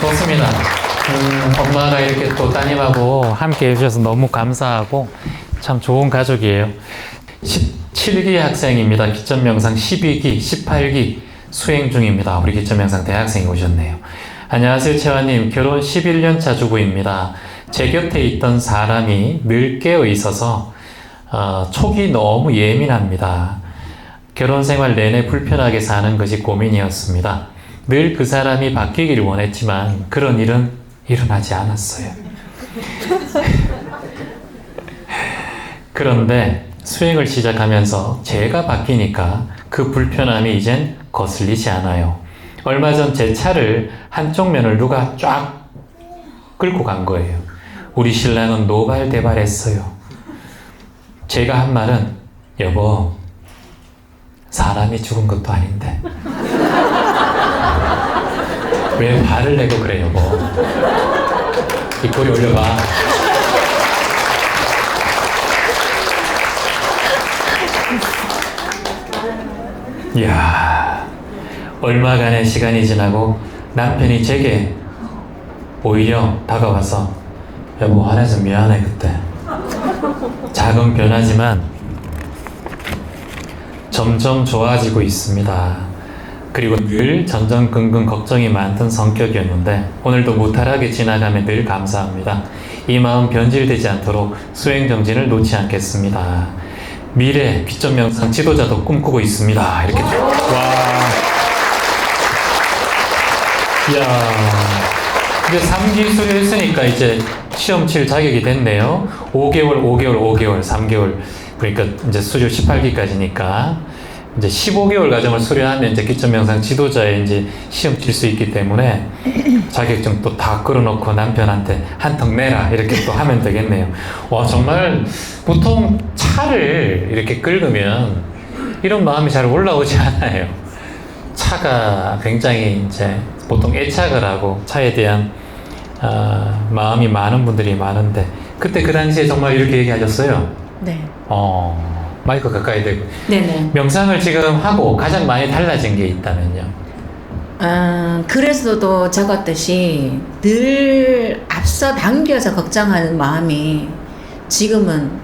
좋습니다. 엄마가 이렇게 또 따님하고 함께 해주셔서 너무 감사하고 참 좋은 가족이에요. 17기 학생입니다. 기점명상 12기, 18기 수행 중입니다. 우리 기점명상 대학생이 오셨네요. 안녕하세요, 채화님. 결혼 11년차 주부입니다. 제 곁에 있던 사람이 늘 깨어 있어서 촉이 너무 예민합니다. 결혼 생활 내내 불편하게 사는 것이 고민이었습니다. 늘 그 사람이 바뀌기를 원했지만 그런 일은 일어나지 않았어요. 그런데 수행을 시작하면서 제가 바뀌니까 그 불편함이 이젠 거슬리지 않아요. 얼마 전 제 차를 한쪽 면을 누가 쫙 끌고 간 거예요. 우리 신랑은 노발대발했어요. 제가 한 말은 여보 사람이 죽은 것도 아닌데 왜 화를 내고 그래 여보. 입꼬리 올려봐. 이야, 얼마간의 시간이 지나고 남편이 제게 오히려 다가와서 여보 화내서 미안해 그때. 작은 변화지만 점점 좋아지고 있습니다. 그리고 늘 전전긍긍 걱정이 많던 성격이었는데 오늘도 무탈하게 지나가며 늘 감사합니다. 이 마음 변질되지 않도록 수행정진을 놓지 않겠습니다. 미래 귀점 명상 지도자도 꿈꾸고 있습니다. 이렇게. 와. 이야. 이제 3기 수료했으니까 이제 시험 칠 자격이 됐네요. 5개월, 3개월. 그러니까 이제 수료 18기까지니까 이제 15개월 과정을 수료하면 이제 기점 명상 지도자에 이제 시험 칠 수 있기 때문에 자격증 또 다 끌어놓고 남편한테 한턱 내라 이렇게 또 하면 되겠네요. 와, 정말 보통 차를 이렇게 끌으면 이런 마음이 잘 올라오지 않아요. 차가 굉장히 이제 보통 애착을 하고 차에 대한 마음이 많은 분들이 많은데 그때 그 당시에 정말 이렇게 얘기하셨어요. 네. 마이크 가까이 대고. 네네. 명상을 지금 하고 가장 많이 달라진 게 있다면요? 그래서도 적었듯이 늘 앞서 당겨서 걱정하는 마음이 지금은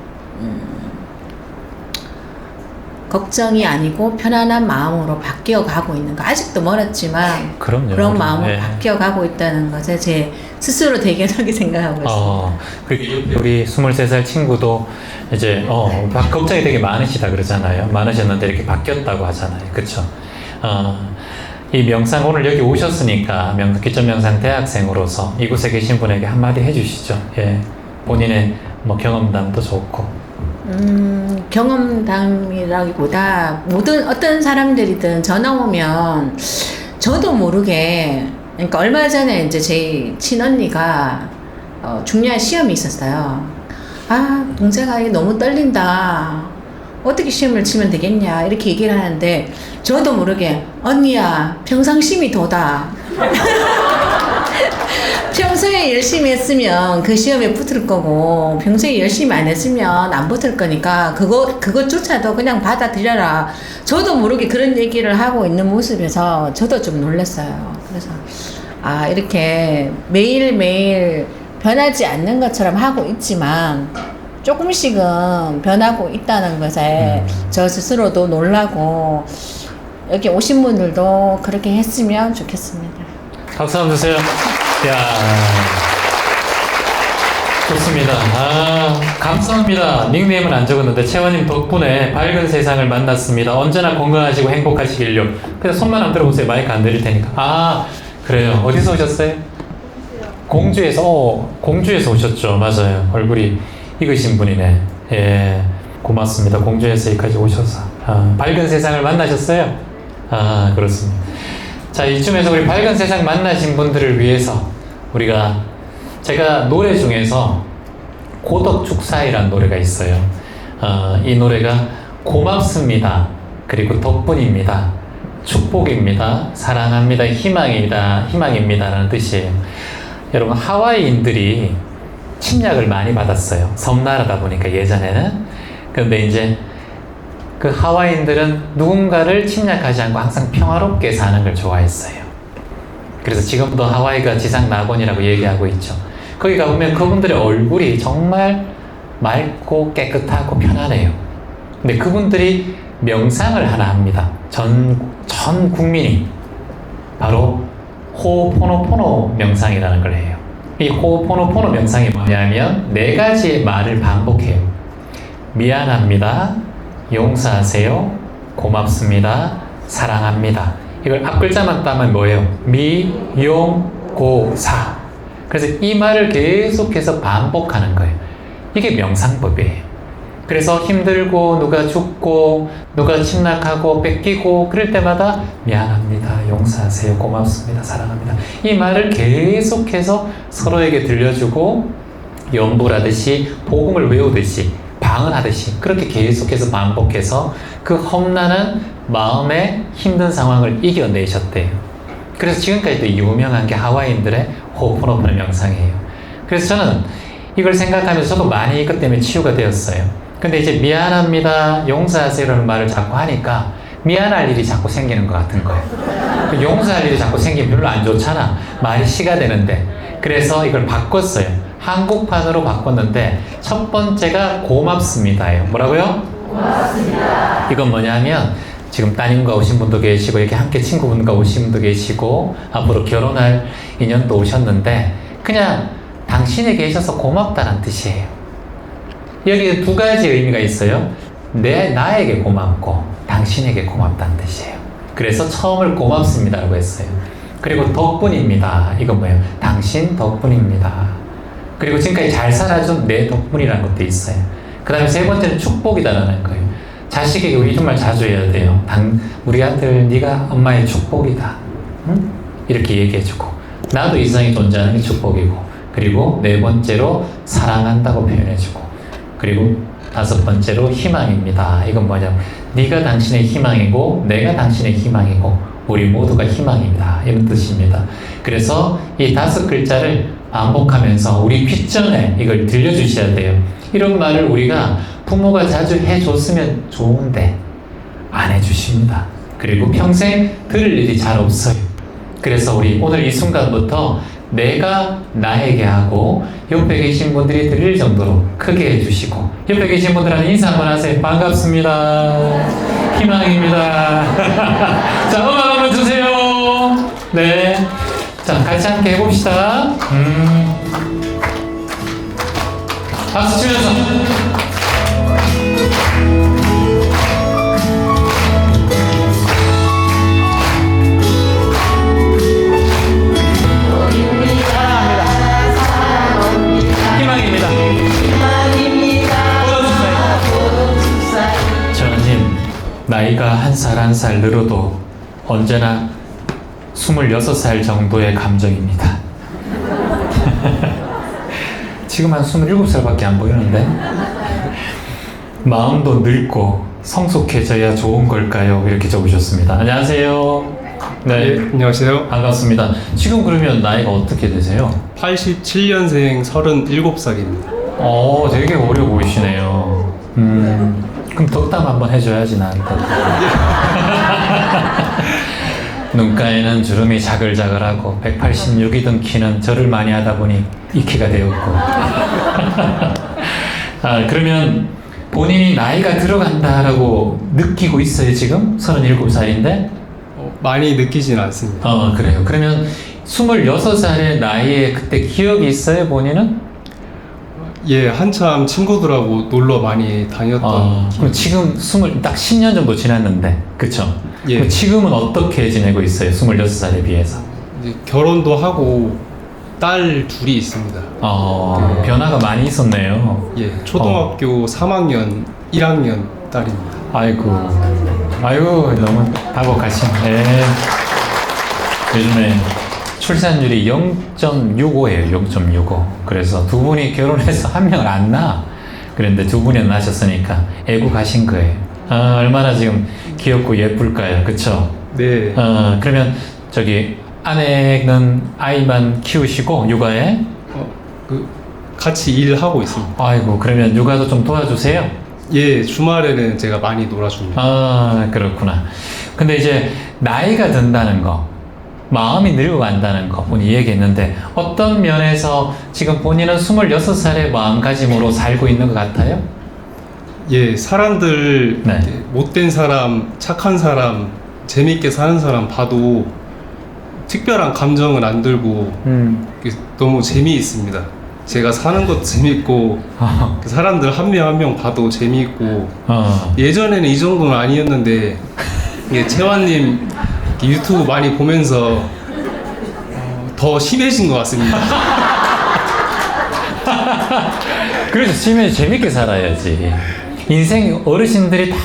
걱정이 아니고 편안한 마음으로 바뀌어 가고 있는 거. 아직도 멀었지만 그럼요. 그런 마음으로 네. 바뀌어 가고 있다는 것에 제 스스로 대견하게 생각하고 있습니다. 그리고 우리 23살 친구도 이제 걱정이 되게 많으시다 그러잖아요. 많으셨는데 이렇게 바뀌었다고 하잖아요. 그쵸? 이 명상 오늘 여기 오셨으니까 기점 명상 대학생으로서 이곳에 계신 분에게 한마디 해주시죠. 예, 본인의 뭐 경험담도 좋고. 경험담이라기보다 어떤 사람들이든 전화 오면 저도 모르게, 그러니까 얼마 전에 이제 제 친언니가 중요한 시험이 있었어요. 동생아 이게 너무 떨린다. 어떻게 시험을 치면 되겠냐 이렇게 얘기를 하는데 저도 모르게 언니야 평상심이 도다. 평소에 열심히 했으면 그 시험에 붙을 거고 평소에 열심히 안 했으면 안 붙을 거니까 그것조차도 그냥 받아들여라. 저도 모르게 그런 얘기를 하고 있는 모습에서 저도 좀 놀랐어요. 그래서 이렇게 매일매일 변하지 않는 것처럼 하고 있지만 조금씩은 변하고 있다는 것에 저 스스로도 놀라고 여기 오신 분들도 그렇게 했으면 좋겠습니다. 박수 한번 주세요. 이야, 좋습니다. 감사합니다. 닉네임은 안 적었는데 채원님 덕분에 밝은 세상을 만났습니다. 언제나 건강하시고 행복하시길요. 그냥 손만 안 들어보세요. 마이크 안 드릴 테니까. 그래요. 어디서 오셨어요? 공주에서 오셨죠. 맞아요. 얼굴이 익으신 분이네. 예, 고맙습니다. 공주에서 여기까지 오셔서 밝은 세상을 만나셨어요? 그렇습니다. 자, 이쯤에서 우리 밝은 세상 만나신 분들을 위해서 제가 노래 중에서 고덕축사이라는 노래가 있어요. 이 노래가 고맙습니다. 그리고 덕분입니다. 축복입니다. 사랑합니다. 희망입니다. 라는 뜻이에요. 여러분, 하와이인들이 침략을 많이 받았어요. 섬나라다 보니까 예전에는. 그런데 이제 그 하와이인들은 누군가를 침략하지 않고 항상 평화롭게 사는 걸 좋아했어요. 그래서 지금도 하와이가 지상 낙원이라고 얘기하고 있죠. 거기 가보면 그분들의 얼굴이 정말 맑고 깨끗하고 편안해요. 근데 그분들이 명상을 하나 합니다. 전 국민이 바로 호호포노포노 명상이라는 걸 해요. 이 호호포노포노 명상이 뭐냐면 4가지의 말을 반복해요. 미안합니다. 용서하세요. 고맙습니다. 사랑합니다. 이걸 앞글자만 따면 뭐예요? 미, 용, 고, 사. 그래서 이 말을 계속해서 반복하는 거예요. 이게 명상법이에요. 그래서 힘들고 누가 죽고 누가 침략하고 뺏기고 그럴 때마다 미안합니다, 용서하세요, 고맙습니다, 사랑합니다 이 말을 계속해서 서로에게 들려주고 연불하듯이 복음을 외우듯이 방언하듯이 그렇게 계속해서 반복해서 그 험난한 마음의 힘든 상황을 이겨내셨대요. 그래서 지금까지도 유명한 게 하와이인들의 호opo노포노 명상이에요. 그래서 저는 이걸 생각하면서 저도 많이 이것 때문에 치유가 되었어요. 근데 이제 미안합니다, 용서하세요라는 말을 자꾸 하니까 미안할 일이 자꾸 생기는 것 같은 거예요. 용서할 일이 자꾸 생기면 별로 안 좋잖아. 말이 시가 되는데. 그래서 이걸 바꿨어요. 한국판으로 바꿨는데 첫 번째가 고맙습니다예요. 뭐라고요? 고맙습니다. 이건 뭐냐면 지금 따님과 오신 분도 계시고 이렇게 함께 친구분과 오신 분도 계시고 앞으로 결혼할 인연도 오셨는데 그냥 당신이 계셔서 고맙다는 뜻이에요. 여기 두 가지 의미가 있어요. 나에게 고맙고 당신에게 고맙다는 뜻이에요. 그래서 처음을 고맙습니다라고 했어요. 그리고 덕분입니다. 이건 뭐예요? 당신 덕분입니다. 그리고 지금까지 잘 살아준 내 덕분이라는 것도 있어요. 그 다음에 세 번째는 축복이다라는 거예요. 자식에게 우리 정말 자주 해야 돼요. 우리 아들 네가 엄마의 축복이다. 응? 이렇게 얘기해주고 나도 이 세상에 존재하는 게 축복이고 그리고 네 번째로 사랑한다고 표현해주고 그리고 다섯 번째로 희망입니다. 이건 뭐냐면 네가 당신의 희망이고 내가 당신의 희망이고 우리 모두가 희망입니다. 이런 뜻입니다. 그래서 이 다섯 글자를 반복하면서 우리 귓전에 이걸 들려주셔야 돼요. 이런 말을 우리가 부모가 자주 해줬으면 좋은데 안 해주십니다. 그리고 평생 들을 일이 잘 없어요. 그래서 우리 오늘 이 순간부터 내가 나에게 하고 옆에 계신 분들이 들릴 정도로 크게 해주시고 옆에 계신 분들한테 인사 한번 하세요. 반갑습니다. 희망입니다. 자, 음악 한번 주세요. 네. 자, 같이 함께 해봅시다. 박수 치면서. 희망입니다. 저님, 나이가 한 살 한 살 늘어도 언제나 26살 정도의 감정입니다. 지금 한 27살밖에 안 보이는데 마음도 늙고 성숙해져야 좋은 걸까요? 이렇게 적으셨습니다. 안녕하세요. 네, 안녕하세요. 반갑습니다. 지금 그러면 나이가 어떻게 되세요? 87년생 37살입니다. 되게 어려 보이시네요. 그럼 덕담 한번 해줘야지 나한테. 눈가에는 주름이 자글자글하고 186이던 키는 절을 많이 하다 보니 이 키가 되었고. 그러면 본인이 나이가 들어간다라고 느끼고 있어요 지금? 37살인데? 많이 느끼진 않습니다. 그래요. 그러면 26살의 나이에 그때 기억이 있어요 본인은? 예, 한참 친구들하고 놀러 많이 다녔던 그럼 지금 딱 10년 정도 지났는데 그쵸? 예. 그럼 지금은 어떻게 지내고 있어요? 26살에 비해서? 이제 결혼도 하고 딸 둘이 있습니다. 변화가 많이 있었네요. 예, 초등학교 3학년, 1학년 딸입니다. 아이고 너무 다복하시네. 요즘에 출산율이 0.65예요. 0.65. 그래서 두 분이 결혼해서 한 명을 안 낳아. 그런데 두 분이 낳으셨으니까 애국하신 거예요. 얼마나 지금 귀엽고 예쁠까요? 그쵸? 네. 그러면 아내는 아이만 키우시고 육아에? 같이 일하고 있습니다. 아이고, 그러면 육아도 좀 도와주세요? 예, 주말에는 제가 많이 놀아줍니다. 그렇구나. 근데 이제 나이가 든다는 거, 마음이 늙어간다는 거 본인이 얘기했는데 어떤 면에서 지금 본인은 26살의 마음가짐으로 살고 있는 것 같아요? 예, 사람들, 네. 못된 사람, 착한 사람, 재밌게 사는 사람 봐도 특별한 감정은 안 들고 너무 재미있습니다. 제가 사는 것도 재밌고 그 사람들 한 명 한 명 봐도 재미있고 예전에는 이 정도는 아니었는데 채환님 유튜브 많이 보면서 더 심해진 것 같습니다. 그래서 재밌게 살아야지. 인생 어르신들이 다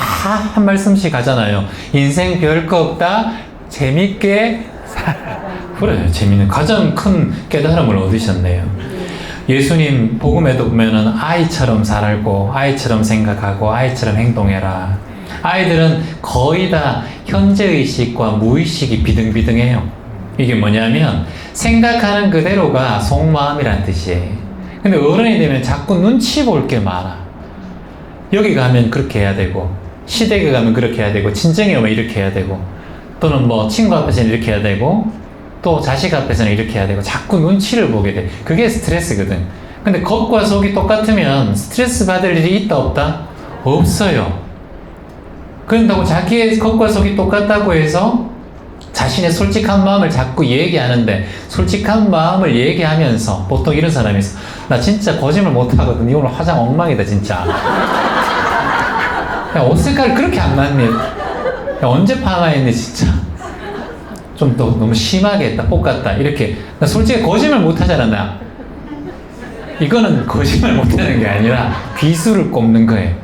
한 말씀씩 하잖아요. 인생 별거 없다. 재밌게 그래요. 재밌는 가장 큰 깨달음을 얻으셨네요. 예수님 복음에도 보면은 아이처럼 살고 아이처럼 생각하고 아이처럼 행동해라. 아이들은 거의 다 현재의식과 무의식이 비등비등해요. 이게 뭐냐면 생각하는 그대로가 속마음이란 뜻이에요. 근데 어른이 되면 자꾸 눈치 볼 게 많아. 여기 가면 그렇게 해야 되고 시댁에 가면 그렇게 해야 되고 친정에 오면 이렇게 해야 되고 또는 뭐 친구 앞에서는 이렇게 해야 되고 또 자식 앞에서는 이렇게 해야 되고 자꾸 눈치를 보게 돼. 그게 스트레스거든. 근데 겉과 속이 똑같으면 스트레스 받을 일이 있다 없다? 없어요. 그런다고 자기의 겉과 속이 똑같다고 해서 자신의 솔직한 마음을 자꾸 얘기하는데 솔직한 마음을 얘기하면서 보통 이런 사람이 있어. 나 진짜 거짓말 못하거든. 니 오늘 화장 엉망이다 진짜. 야, 옷 색깔 그렇게 안 맞네. 야, 언제 파마했네 진짜. 좀 더 너무 심하게 했다. 볶았다. 이렇게. 나 솔직히 거짓말 못하잖아 나. 이거는 거짓말 못하는 게 아니라 비수를 꼽는 거예요.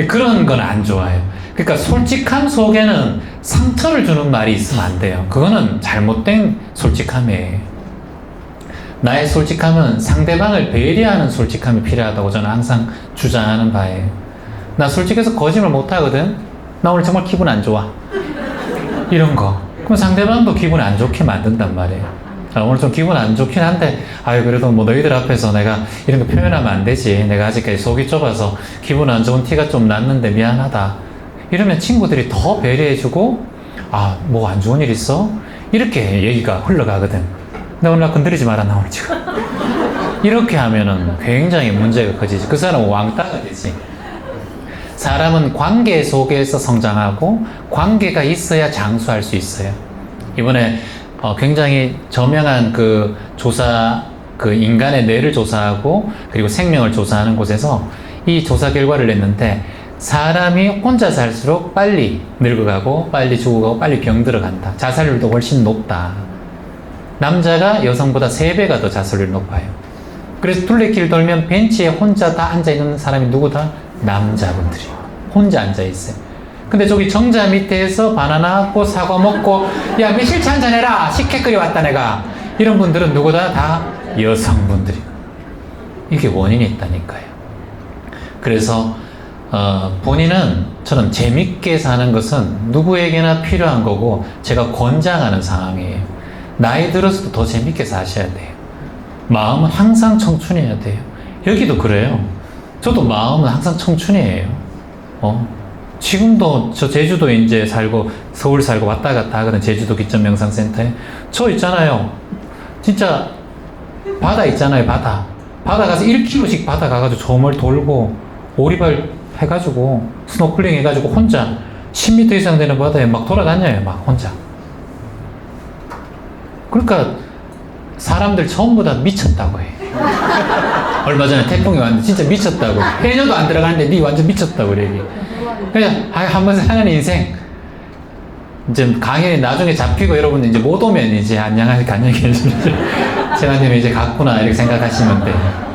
그런 건 안 좋아요. 그러니까 솔직함 속에는 상처를 주는 말이 있으면 안 돼요. 그거는 잘못된 솔직함이에요. 나의 솔직함은 상대방을 배려하는 솔직함이 필요하다고 저는 항상 주장하는 바예요. 나 솔직해서 거짓말 못하거든. 나 오늘 정말 기분 안 좋아. 이런 거. 그럼 상대방도 기분 안 좋게 만든단 말이에요. 오늘 좀 기분 안 좋긴 한데 아유 그래도 뭐 너희들 앞에서 내가 이런 거 표현하면 안 되지. 내가 아직까지 속이 좁아서 기분 안 좋은 티가 좀 났는데 미안하다. 이러면 친구들이 더 배려해주고 아 뭐 안 좋은 일 있어? 이렇게 얘기가 흘러가거든. 근데 오늘 나 건드리지 마라 나 오늘 지금. 이렇게 하면은 굉장히 문제가 커지지. 그 사람은 왕따가 되지. 사람은 관계 속에서 성장하고 관계가 있어야 장수할 수 있어요. 이번에 굉장히 저명한 그 조사, 그 인간의 뇌를 조사하고 그리고 생명을 조사하는 곳에서 이 조사 결과를 냈는데 사람이 혼자 살수록 빨리 늙어가고 빨리 죽어가고 빨리 병들어간다. 자살률도 훨씬 높다. 남자가 여성보다 3배가 더 자살률이 높아요. 그래서 둘레길 돌면 벤치에 혼자 다 앉아있는 사람이 누구다? 남자분들이 혼자 앉아있어요. 근데 저기 정자 밑에서 바나나 먹고 사과 먹고 야 밀실차 한잔 해라 식혜 끓여 왔다 내가 이런 분들은 누구다? 다 여성분들이. 이게 원인이 있다니까요. 그래서 본인은 저는 재밌게 사는 것은 누구에게나 필요한 거고 제가 권장하는 상황이에요. 나이 들어서도 더 재밌게 사셔야 돼요. 마음은 항상 청춘해야 돼요. 여기도 그래요. 저도 마음은 항상 청춘이에요. 지금도 저 제주도 이제 살고 서울 살고 왔다 갔다 하거든. 제주도 기점 명상센터에. 저 있잖아요. 진짜 바다 있잖아요. 바다 가서 1km씩 바다 가가지고 조물 돌고 오리발 해가지고 스노클링 해가지고 혼자 10m 이상 되는 바다에 막 돌아다녀요. 막 혼자. 그러니까 사람들 전부 다 미쳤다고 해. 얼마 전에 태풍이 왔는데 진짜 미쳤다고. 해녀도 안 들어가는데 니 완전 미쳤다고 그래. 그냥 한번 사는 인생 이제 강연이 나중에 잡히고 여러분 이제 못 오면 이제 안녕히 계시죠. 제가님 이제 갔구나 이렇게 생각하시면 돼요.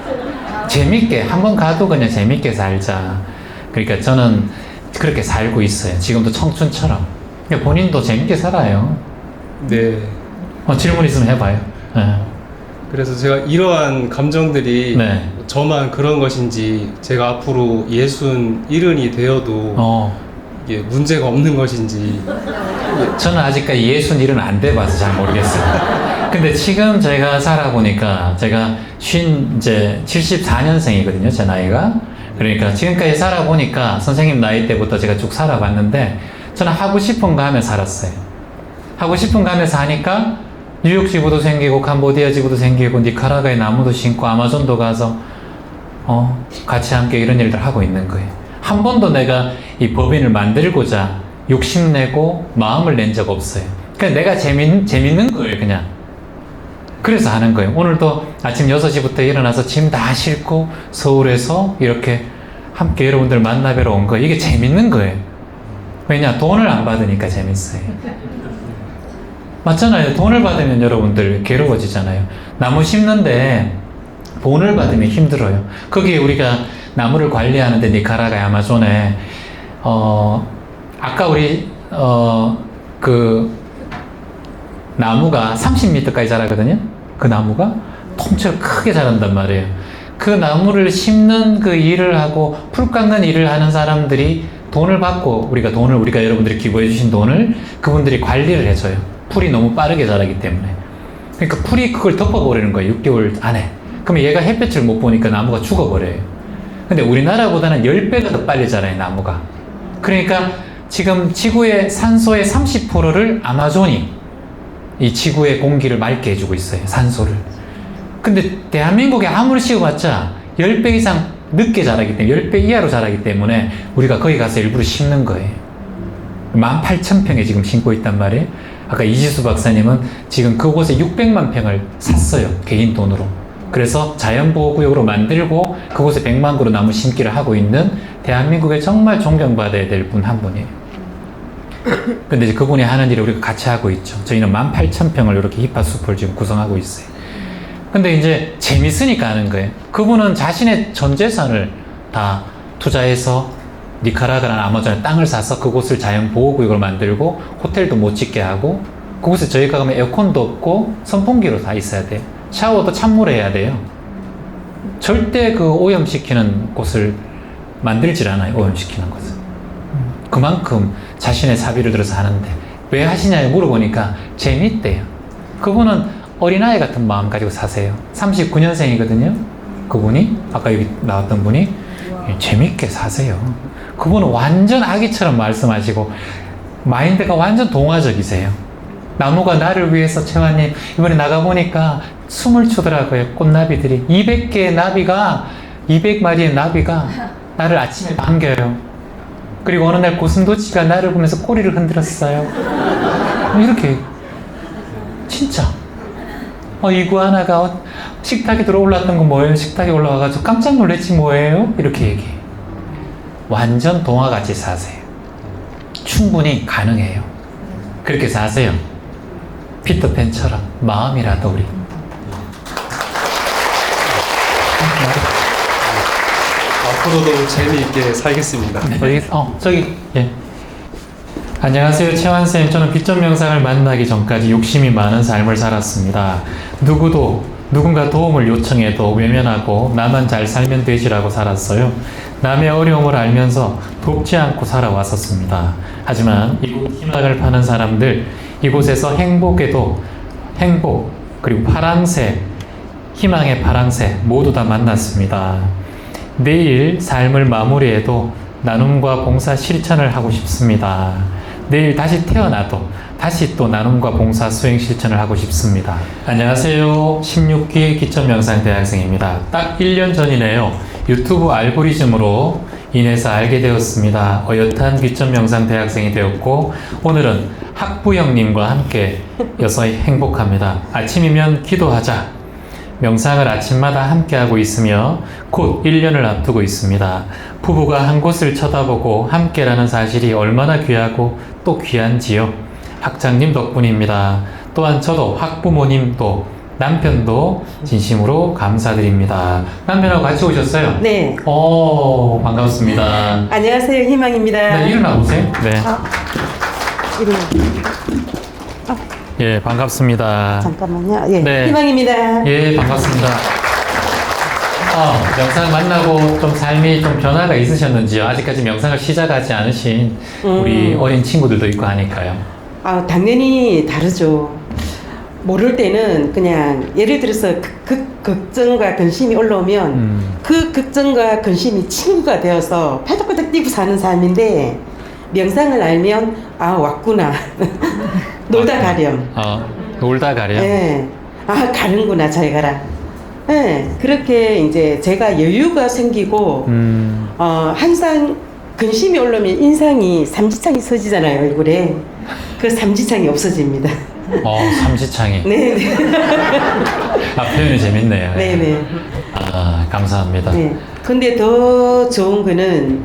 재밌게 한번 가도 그냥 재밌게 살자. 그러니까 저는 그렇게 살고 있어요. 지금도 청춘처럼. 그러니까 본인도 재밌게 살아요. 네. 질문 있으면 해봐요. 네. 그래서 제가 이러한 감정들이 네. 저만 그런 것인지 제가 앞으로 67이 되어도 이게 문제가 없는 것인지 저는 아직까지 61은 안 돼봐서 잘 모르겠어요. 근데 지금 제가 살아보니까 제가 이제 74년생이거든요, 제 나이가. 그러니까 지금까지 살아보니까 선생님 나이 때부터 제가 쭉 살아봤는데 저는 하고 싶은 거 하면 살았어요. 하고 싶은 거 하면서 하니까 뉴욕 지구도 생기고 캄보디아 지구도 생기고 니카라과에 나무도 심고 아마존도 가서 같이 함께 이런 일들 하고 있는 거예요. 한 번도 내가 이 법인을 만들고자 욕심내고 마음을 낸 적 없어요. 그냥 내가 재밌는 거예요, 그냥. 그래서 하는 거예요. 오늘도 아침 6시부터 일어나서 짐 다 싣고 서울에서 이렇게 함께 여러분들 만나뵈러 온 거예요. 이게 재밌는 거예요. 왜냐? 돈을 안 받으니까 재밌어요. 맞잖아요. 돈을 받으면 여러분들 괴로워지잖아요. 나무 심는데 돈을 받으면 힘들어요. 거기에 우리가 나무를 관리하는데 니카라과 아마존에 아까 우리 그 나무가 30m까지 자라거든요. 그 나무가 통째로 크게 자란단 말이에요. 그 나무를 심는 그 일을 하고 풀 깎는 일을 하는 사람들이 돈을 받고 우리가 여러분들이 기부해 주신 돈을 그분들이 관리를 해줘요. 풀이 너무 빠르게 자라기 때문에. 그러니까 풀이 그걸 덮어버리는 거예요. 6개월 안에. 그러면 얘가 햇볕을 못 보니까 나무가 죽어버려요. 근데 우리나라보다는 10배가 더 빨리 자라요, 나무가. 그러니까 지금 지구의 산소의 30%를 아마존이 이 지구의 공기를 맑게 해주고 있어요, 산소를. 근데 대한민국에 아무리 씌워봤자 10배 이상 늦게 자라기 때문에 10배 이하로 자라기 때문에 우리가 거기 가서 일부러 심는 거예요. 18,000평에 지금 심고 있단 말이에요. 아까 이지수 박사님은 지금 그곳에 600만 평을 샀어요, 개인 돈으로. 그래서 자연보호구역으로 만들고 그곳에 100만 그루 나무 심기를 하고 있는 대한민국에 정말 존경받아야 될 분 한 분이에요. 근데 이제 그분이 하는 일을 우리가 같이 하고 있죠. 저희는 18,000평을 이렇게 힙합숲을 지금 구성하고 있어요. 근데 이제 재밌으니까 하는 거예요. 그분은 자신의 전 재산을 다 투자해서 니카라과라는 아마존의 땅을 사서 그곳을 자연보호구역을 만들고 호텔도 못 짓게 하고 그곳에 저희가 가면 에어컨도 없고 선풍기로 다 있어야 돼요. 샤워도 찬물에 해야 돼요. 절대 그 오염시키는 곳을 만들질 않아요. 오염시키는 곳을. 그만큼 자신의 사비를 들어서 하는데 왜 하시냐고 물어보니까 재밌대요. 그분은 어린아이 같은 마음 가지고 사세요. 39년생이거든요. 그분이 아까 여기 나왔던 분이 재밌게 사세요. 그분은 완전 아기처럼 말씀하시고 마인드가 완전 동화적이세요. 나무가 나를 위해서 채화님 이번에 나가보니까 숨을 추더라고요. 꽃나비들이 200마리의 나비가 나를 아침에 반겨요. 그리고 어느 날 고슴도치가 나를 보면서 꼬리를 흔들었어요. 이렇게 진짜 이구아나가 식탁에 들어올랐던 건 뭐예요? 식탁에 올라와가지고 깜짝 놀랐지 뭐예요? 이렇게 얘기해. 완전 동화같이 사세요. 충분히 가능해요. 그렇게 사세요. 피터팬처럼 마음이라도 우리. 앞으로도 재미있게 살겠습니다. 저기, 예. 안녕하세요. 채환쌤. 저는 비점 명상을 만나기 전까지 욕심이 많은 삶을 살았습니다. 누군가 도움을 요청해도 외면하고 나만 잘 살면 되지라고 살았어요. 남의 어려움을 알면서 돕지 않고 살아왔었습니다. 하지만 이곳 희망을 파는 사람들, 이곳에서 행복, 그리고 파랑새, 희망의 파랑새 모두 다 만났습니다. 내일 삶을 마무리해도 나눔과 봉사 실천을 하고 싶습니다. 내일 다시 태어나도 다시 또 나눔과 봉사 수행 실천을 하고 싶습니다. 안녕하세요. 16기 기점명상 대학생입니다. 딱 1년 전이네요. 유튜브 알고리즘으로 인해서 알게 되었습니다. 어엿한 기점명상 대학생이 되었고 오늘은 학부형님과 함께여서 행복합니다. 아침이면 기도하자. 명상을 아침마다 함께하고 있으며 곧 1년을 앞두고 있습니다. 부부가 한 곳을 쳐다보고 함께라는 사실이 얼마나 귀하고 또 귀한지요. 학장님 덕분입니다. 또한 저도 학부모님도 남편도 진심으로 감사드립니다. 남편하고 같이 오셨어요? 네. 반갑습니다. 안녕하세요. 희망입니다. 네, 일어나 보세요. 네. 예, 반갑습니다. 잠깐만요. 예. 네. 희망입니다. 예, 반갑습니다. 명상 만나고 좀 삶이 좀 변화가 있으셨는지요? 아직까지 명상을 시작하지 않으신 우리 어린 친구들도 있고 하니까요. 당연히 다르죠. 모를 때는 그냥 예를 들어서 걱정과 근심이 올라오면 그 걱정과 근심이 친구가 되어서 팔떡팔떡 뛰고 사는 삶인데 명상을 알면 왔구나. 놀다 가렴. 놀다 가렴? 네. 가는구나, 잘 가라. 네. 그렇게 이제 제가 여유가 생기고, 항상 근심이 올라오면 인상이 삼지창이 서지잖아요, 얼굴에. 그 삼지창이 없어집니다. 삼지창이. 네네. 표현이 재밌네요. 네네. 감사합니다. 네. 근데 더 좋은 거는,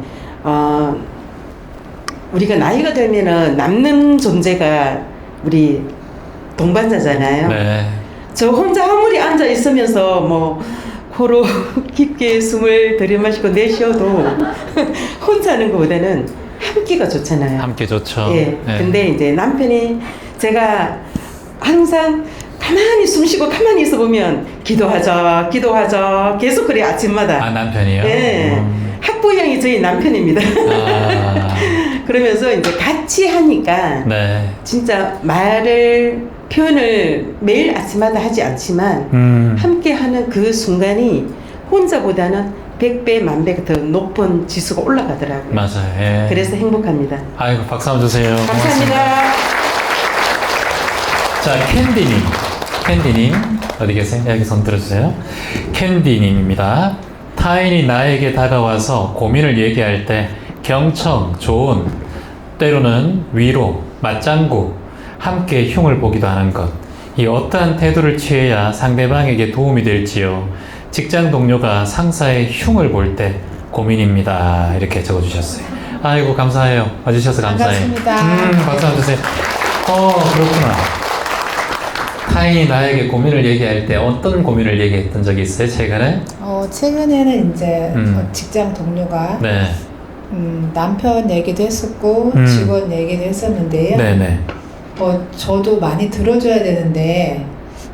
우리가 나이가 들면은 남는 존재가 우리 동반자잖아요. 네. 저 혼자 아무리 앉아 있으면서 뭐 코로 깊게 숨을 들이마시고 내쉬어도 혼자 하는 것보다는 함께가 좋잖아요. 함께 좋죠. 예. 네. 근데 이제 남편이 제가 항상 가만히 숨 쉬고 가만히 있어 보면 기도하자, 기도하자 계속 그래 아침마다. 아, 남편이요? 예. 학부형이 저희 남편입니다. 아, 그러면서 이제 같이 하니까 네. 진짜 표현을 매일 아침마다 하지 않지만 함께 하는 그 순간이 혼자보다는 100배, 1000배 더 높은 지수가 올라가더라고요. 맞아요. 예. 그래서 행복합니다. 아이고, 박수 한번 주세요. 감사합니다. 자, 캔디님 어디 계세요? 여기 손 들어주세요. 캔디님입니다. 타인이 나에게 다가와서 고민을 얘기할 때 경청, 조언, 때로는 위로, 맞장구, 함께 흉을 보기도 하는 것. 이 어떠한 태도를 취해야 상대방에게 도움이 될지요. 직장 동료가 상사의 흉을 볼 때 고민입니다. 이렇게 적어주셨어요. 아이고, 감사해요. 와주셔서 감사해요. 반갑습니다. 박수 한번 주세요. 그렇구나. 타인이 나에게 고민을 얘기할 때 어떤 고민을 얘기했던 적이 있어요, 최근에? 최근에는 이제 음. 직장 동료가 네. 남편 얘기도 했었고 직원 얘기도 했었는데요. 네네. 저도 많이 들어줘야 되는데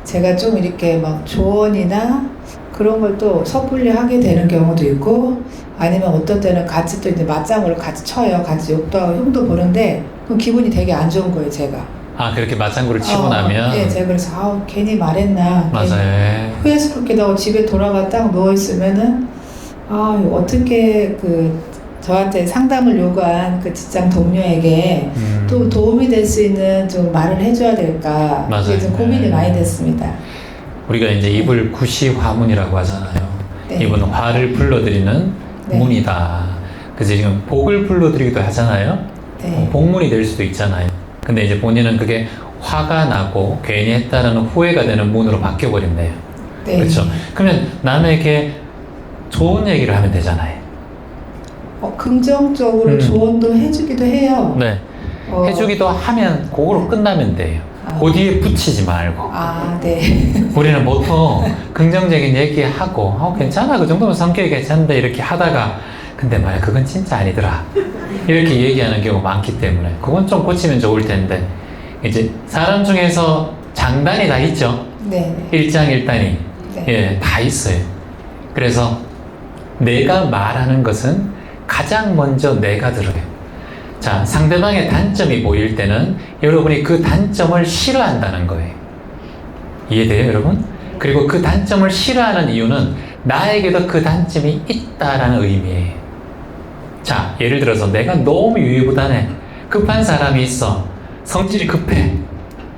제가 좀 이렇게 막 조언이나 그런 걸 또 섣불리 하게 되는 경우도 있고 아니면 어떤 때는 같이 또 이제 맞장구를 같이 쳐요. 같이 욕도 하고 흉도 보는데 그럼 기분이 되게 안 좋은 거예요, 제가. 아, 그렇게 맞장구를 치고 나면? 네, 제가 그래서 괜히 말했나. 맞아요. 괜히 후회스럽기도 하고 집에 돌아가 딱 누워있으면은 어떻게 저한테 상담을 요구한 그 직장 동료에게 또 도움이 될 수 있는 좀 말을 해줘야 될까. 맞아요. 그게 좀 고민이 네. 많이 됐습니다. 우리가 이제 입을 구시화문이라고 하잖아요. 네. 입은 화를 불러들이는 네. 문이다. 그래서 지금 복을 불러들이기도 하잖아요. 네. 복문이 될 수도 있잖아요. 근데 이제 본인은 그게 화가 나고 괜히 했다는 후회가 되는 문으로 바뀌어버렸네요. 네. 그렇죠. 그러면 남에게 좋은 얘기를 하면 되잖아요. 긍정적으로 조언도 해주기도 해요. 네. 해주기도 하면 그거로 끝나면 돼요. 그 뒤에 붙이지 말고. 네. 우리는 보통 긍정적인 얘기하고 괜찮아, 그 정도면 성격이 괜찮은데 이렇게 하다가 근데 말이야 그건 진짜 아니더라 이렇게 얘기하는 경우가 많기 때문에 그건 좀 고치면 좋을 텐데 이제 사람 중에서 장단이 다 있죠. 네. 일장일단이. 네. 예, 다 있어요. 그래서 내가 말하는 것은 가장 먼저 내가 들어요. 자, 상대방의 단점이 보일 때는 여러분이 그 단점을 싫어한다는 거예요. 이해돼요, 여러분? 그리고 그 단점을 싫어하는 이유는 나에게도 그 단점이 있다라는 의미예요. 자, 예를 들어서 내가 너무 유유부단해. 급한 사람이 있어. 성질이 급해.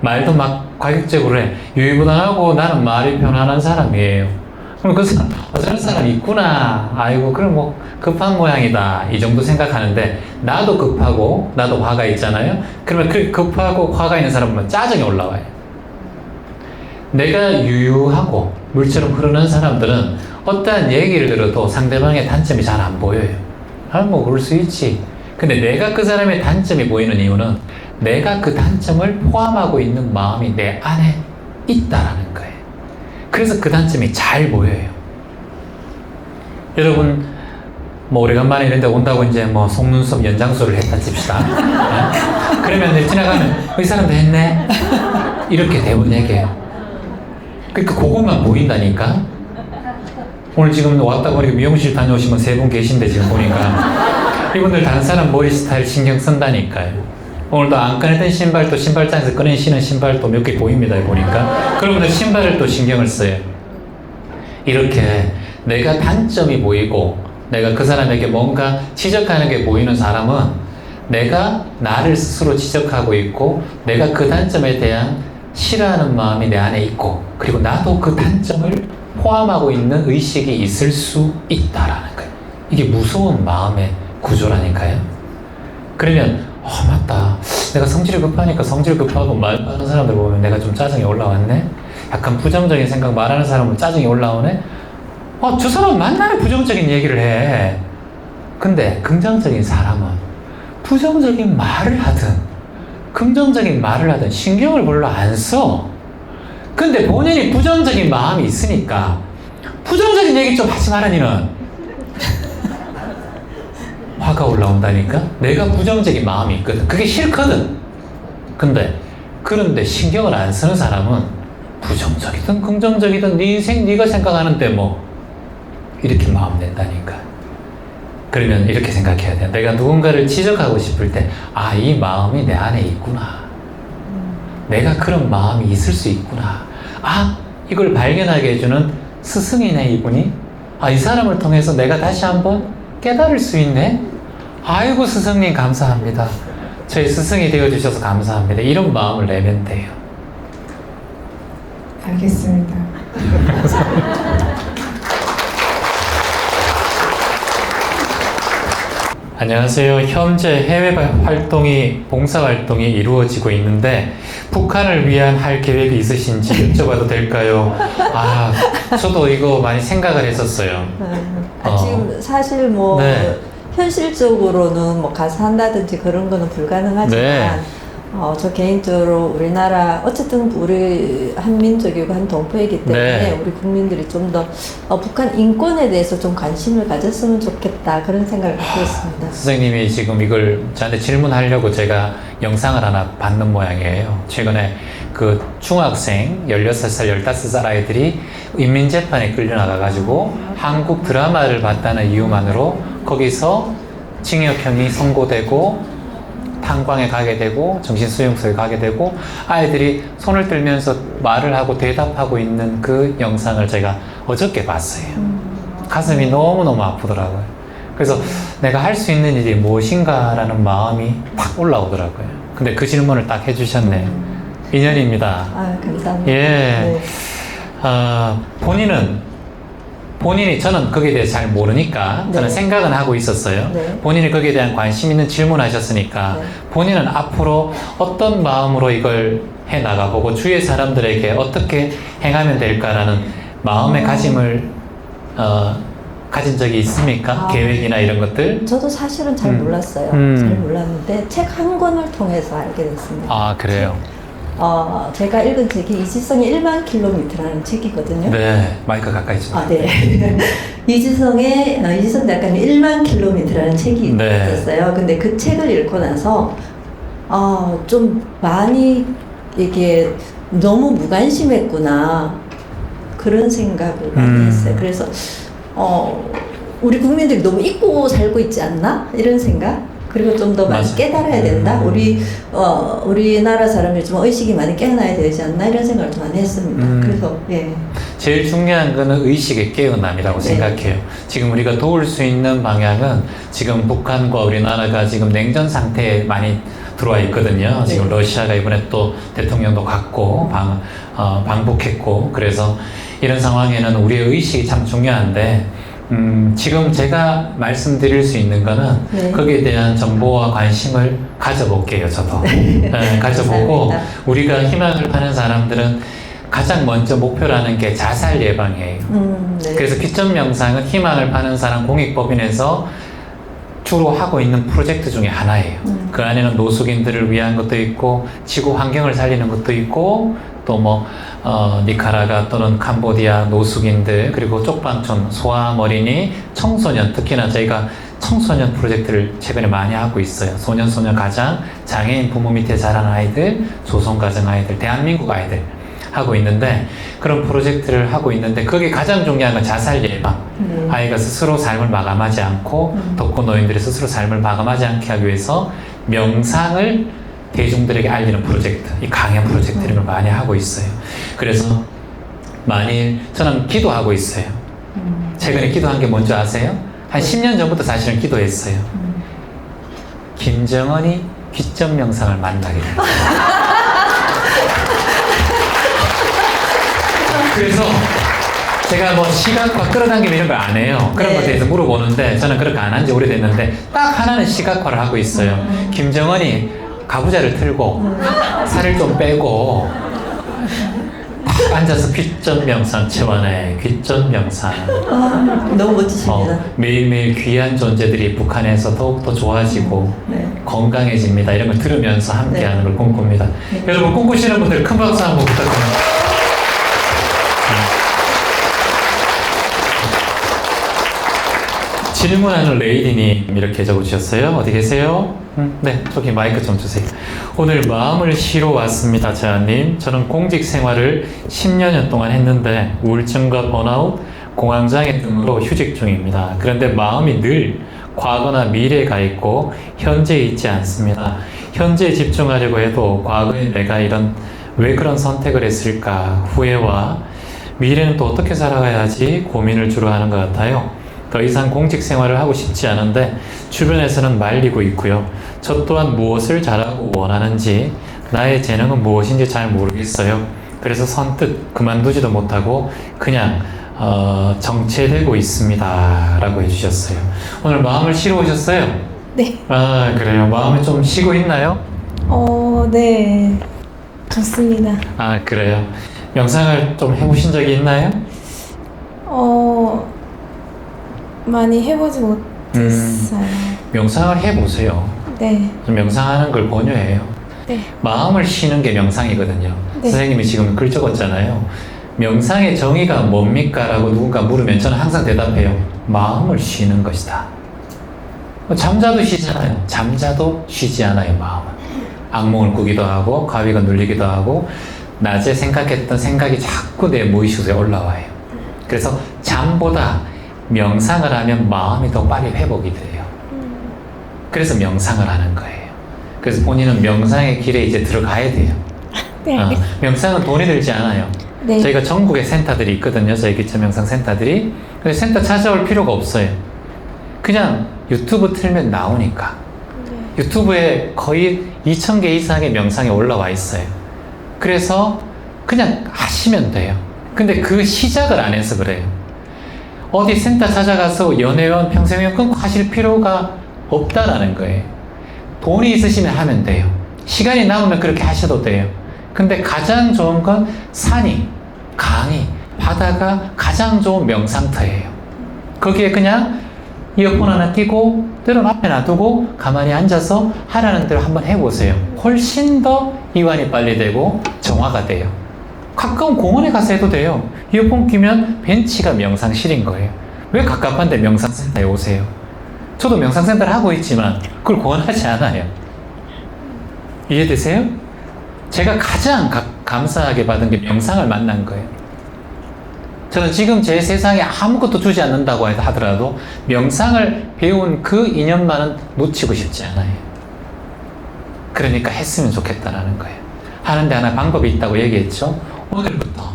말도 막 과격적으로 해. 유유부단하고 나는 말이 편안한 사람이에요. 그럼 그 사람, 저런 사람이 있구나. 아이고, 그럼 뭐 급한 모양이다. 이 정도 생각하는데 나도 급하고 나도 화가 있잖아요. 그러면 그 급하고 화가 있는 사람은 짜증이 올라와요. 내가 유유하고 물처럼 흐르는 사람들은 어떠한 얘기를 들어도 상대방의 단점이 잘 안 보여요. 뭐 그럴 수 있지. 근데 내가 그 사람의 단점이 보이는 이유는 내가 그 단점을 포함하고 있는 마음이 내 안에 있다라는 거예요. 그래서 그 단점이 잘 보여요. 여러분, 뭐 오래간만에 이런 데 온다고 이제 뭐 속눈썹 연장술을 했다 칩시다. 네? 그러면 지나가면 이 사람도 했네? 이렇게 대부분 얘기해요. 그러니까 그것만 보인다니까? 오늘 지금 왔다 보니까 미용실 다녀오신 분 3분 계신데 지금 보니까 이분들 다른 사람 머리 스타일 신경 쓴다니까요. 오늘도 안 꺼냈던 신발도 신발장에서 꺼낸 신은 신발도 몇 개 보입니다. 보니까 그러면 신발을 또 신경을 써요. 이렇게 내가 단점이 보이고 내가 그 사람에게 뭔가 지적하는 게 보이는 사람은 내가 나를 스스로 지적하고 있고 내가 그 단점에 대한 싫어하는 마음이 내 안에 있고 그리고 나도 그 단점을 포함하고 있는 의식이 있을 수 있다라는 거예요. 이게 무서운 마음의 구조라니까요. 그러면 맞다. 내가 성질이 급하니까 성질 급하고 말하는 사람들 보면 내가 좀 짜증이 올라왔네. 약간 부정적인 생각 말하는 사람은 짜증이 올라오네. 저 사람 만나면 부정적인 얘기를 해. 근데 긍정적인 사람은 부정적인 말을 하든 긍정적인 말을 하든 신경을 별로 안 써. 근데 본인이 부정적인 마음이 있으니까 부정적인 얘기 좀 하지 마라 니는. 화가 올라온다니까. 내가 부정적인 마음이 있거든. 그게 싫거든. 그런데 신경을 안 쓰는 사람은 부정적이든 긍정적이든 네 인생 네가 생각하는데 뭐 이렇게 마음 낸다니까. 그러면 이렇게 생각해야 돼. 내가 누군가를 지적하고 싶을 때, 아, 이 마음이 내 안에 있구나. 내가 그런 마음이 있을 수 있구나. 아, 이걸 발견하게 해주는 스승이네, 이분이. 아, 이 사람을 통해서 내가 다시 한번 깨달을 수 있네. 아이고, 스승님 감사합니다. 저희 스승이 되어주셔서 감사합니다. 이런 마음을 내면 돼요. 알겠습니다. 안녕하세요. 현재 해외 봉사활동이 이루어지고 있는데 북한을 위한 할 계획이 있으신지 여쭤봐도 될까요? 아, 저도 이거 많이 생각을 했었어요. 지금 사실 뭐 네. 현실적으로는 뭐 가서 한다든지 그런 거는 불가능하지만 네. 저 개인적으로 우리나라 어쨌든 우리 한민족이고 한 동포이기 때문에 네. 우리 국민들이 좀 더 북한 인권에 대해서 좀 관심을 가졌으면 좋겠다 그런 생각을 갖고 있습니다. 선생님이 지금 이걸 저한테 질문하려고 제가 영상을 하나 받는 모양이에요. 최근에 그 중학생 16살, 15살 아이들이 인민재판에 끌려나가가지고 한국 드라마를 봤다는 이유만으로 거기서 징역형이 선고되고 탄광에 가게 되고 정신수용소에 가게 되고 아이들이 손을 들면서 말을 하고 대답하고 있는 그 영상을 제가 어저께 봤어요. 가슴이 너무너무 아프더라고요. 그래서 내가 할 수 있는 일이 무엇인가라는 마음이 탁 올라오더라고요. 근데 그 질문을 딱 해주셨네. 인연입니다. 아, 감사합니다. 예. 네. 본인이 저는 거기에 대해서 잘 모르니까 저는 네. 생각은 하고 있었어요. 네. 본인이 거기에 대한 관심 있는 질문하셨으니까 네. 본인은 앞으로 어떤 마음으로 이걸 해 나가보고 주위의 사람들에게 어떻게 행하면 될까라는 마음의 가짐을 가진 적이 있습니까? 계획이나 이런 것들? 저도 사실은 잘 몰랐어요. 잘 몰랐는데 책 한 권을 통해서 알게 됐습니다. 아, 그래요? 제가 읽은 책이 이지성의 1만 킬로미터라는 책이거든요. 네, 마이크 가까이 좀. 아, 네. 이지성 작가님 1만 킬로미터라는 책이 네. 있었어요. 근데 그 책을 읽고 나서, 좀 많이 이게 너무 무관심했구나. 그런 생각을 많이 했어요. 그래서, 우리 국민들이 너무 잊고 살고 있지 않나? 이런 생각? 그리고 좀 더 많이 맞아요. 깨달아야 된다. 우리나라 사람들이 좀 의식이 많이 깨어나야 되지 않나 이런 생각을 좀 많이 했습니다. 그래서 예. 제일 중요한 거는 의식의 깨어남이라고 네. 생각해요. 지금 우리가 도울 수 있는 방향은 지금 북한과 우리나라가 지금 냉전 상태에 많이 들어와 있거든요. 지금 네. 러시아가 이번에 또 대통령도 갔고 방북했고 그래서 이런 상황에는 우리의 의식이 참 중요한데 지금 제가 말씀드릴 수 있는 거는 네. 거기에 대한 정보와 관심을 가져볼게요, 저도. 네, 가져보고 감사합니다. 우리가 희망을 파는 사람들은 가장 먼저 목표라는 게 자살 예방이에요. 네. 그래서 귀점 명상은 희망을 파는 사람 공익법인에서 주로 하고 있는 프로젝트 중에 하나예요. 그 안에는 노숙인들을 위한 것도 있고 지구 환경을 살리는 것도 있고 또 뭐 니카라가 또는 캄보디아 노숙인들 그리고 쪽방촌 소아어린이 청소년 특히나 저희가 청소년 프로젝트를 최근에 많이 하고 있어요. 소년 가장 장애인 부모 밑에 자란 아이들 조선가정 아이들 대한민국 아이들 하고 있는데 그런 프로젝트를 하고 있는데 그게 가장 중요한 건 자살 예방. 아이가 스스로 삶을 마감하지 않고 독거노인들이 스스로 삶을 마감하지 않게 하기 위해서 명상을 대중들에게 알리는 프로젝트, 이 강연 프로젝트 이런 걸 많이 하고 있어요. 그래서 만일 저는 기도하고 있어요. 최근에 기도한 게 뭔지 아세요? 한 10년 전부터 사실은 기도했어요. 김정은이 귀점 명상을 만나기를. 그래서 제가 뭐 시각화 끌어당기면 이런 걸 안 해요. 그런 것에 대해서 물어보는데 저는 그렇게 안 한 지 오래됐는데 딱 하나는 시각화를 하고 있어요. 김정은이 가부좌를 틀고 살을 좀 빼고 딱 앉아서 귀점 명상 체원해. 귀점 명상. 너무 멋지십니다. 매일매일 귀한 존재들이 북한에서 더욱더 좋아지고 건강해집니다. 이런 걸 들으면서 함께하는 걸 꿈꿉니다. 여러분 꿈꾸시는 분들 큰 박수 한번 부탁드립니다. 질문하는 레이디님 이렇게 적어주셨어요. 어디 계세요? 네, 저기 마이크 좀 주세요. 오늘 마음을 쉬러 왔습니다. 재한님. 저는 공직 생활을 10년 동안 했는데 우울증과 번아웃, 공황장애 등으로 휴직 중입니다. 그런데 마음이 늘 과거나 미래에 가 있고 현재에 있지 않습니다. 현재에 집중하려고 해도 과거에 내가 왜 그런 선택을 했을까 후회와 미래는 또 어떻게 살아가야 하지 고민을 주로 하는 것 같아요. 더 이상 공직 생활을 하고 싶지 않은데 주변에서는 말리고 있고요. 저 또한 무엇을 잘하고 원하는지 나의 재능은 무엇인지 잘 모르겠어요. 그래서 선뜻 그만두지도 못하고 그냥 정체되고 있습니다 라고 해주셨어요. 오늘 마음을 쉬러 오셨어요? 네. 아, 그래요. 마음이 좀 쉬고 있나요? 네. 좋습니다. 아, 그래요. 명상을 좀 해보신 적이 있나요? 많이 해보지 못했어요. 명상을 해보세요. 네. 명상하는 걸 권유해요. 네. 마음을 쉬는 게 명상이거든요. 네. 선생님이 지금 글 적었잖아요. 명상의 정의가 뭡니까? 라고 누군가 물으면 저는 항상 대답해요. 마음을 쉬는 것이다. 잠자도 쉬잖아요. 잠자도 쉬지 않아요, 마음은. 악몽을 꾸기도 하고, 가위가 눌리기도 하고, 낮에 생각했던 생각이 자꾸 내 무의식에 올라와요. 그래서 잠보다 명상을 하면 마음이 더 빨리 회복이 돼요. 그래서 명상을 하는 거예요. 그래서 본인은 명상의 길에 이제 들어가야 돼요. 네. 명상은 돈이 들지 않아요. 네. 저희가 전국에 센터들이 있거든요. 저희 기초 명상 센터들이. 그래서 센터 찾아올 필요가 없어요. 그냥 유튜브 틀면 나오니까. 네. 유튜브에 거의 2,000개 이상의 명상이 올라와 있어요. 그래서 그냥 하시면 돼요. 근데 그 시작을 안 해서 그래요. 어디 센터 찾아가서 연회원, 평생회원 끊고 하실 필요가 없다라는 거예요. 돈이 있으시면 하면 돼요. 시간이 남으면 그렇게 하셔도 돼요. 근데 가장 좋은 건 산이, 강이, 바다가 가장 좋은 명상터예요. 거기에 그냥 이어폰 하나 끼고 때론 앞에 놔두고 가만히 앉아서 하라는 대로 한번 해보세요. 훨씬 더 이완이 빨리 되고 정화가 돼요. 가까운 공원에 가서 해도 돼요. 이어폰 끼면 벤치가 명상실인 거예요. 왜 갑갑한데 명상센터에 오세요? 저도 명상센터를 하고 있지만 그걸 권하지 않아요. 이해되세요? 제가 가장 감사하게 받은 게 명상을 만난 거예요. 저는 지금 제 세상에 아무것도 주지 않는다고 하더라도 명상을 배운 그 인연만은 놓치고 싶지 않아요. 그러니까 했으면 좋겠다라는 거예요. 하는데 하나 방법이 있다고 얘기했죠. 오늘부터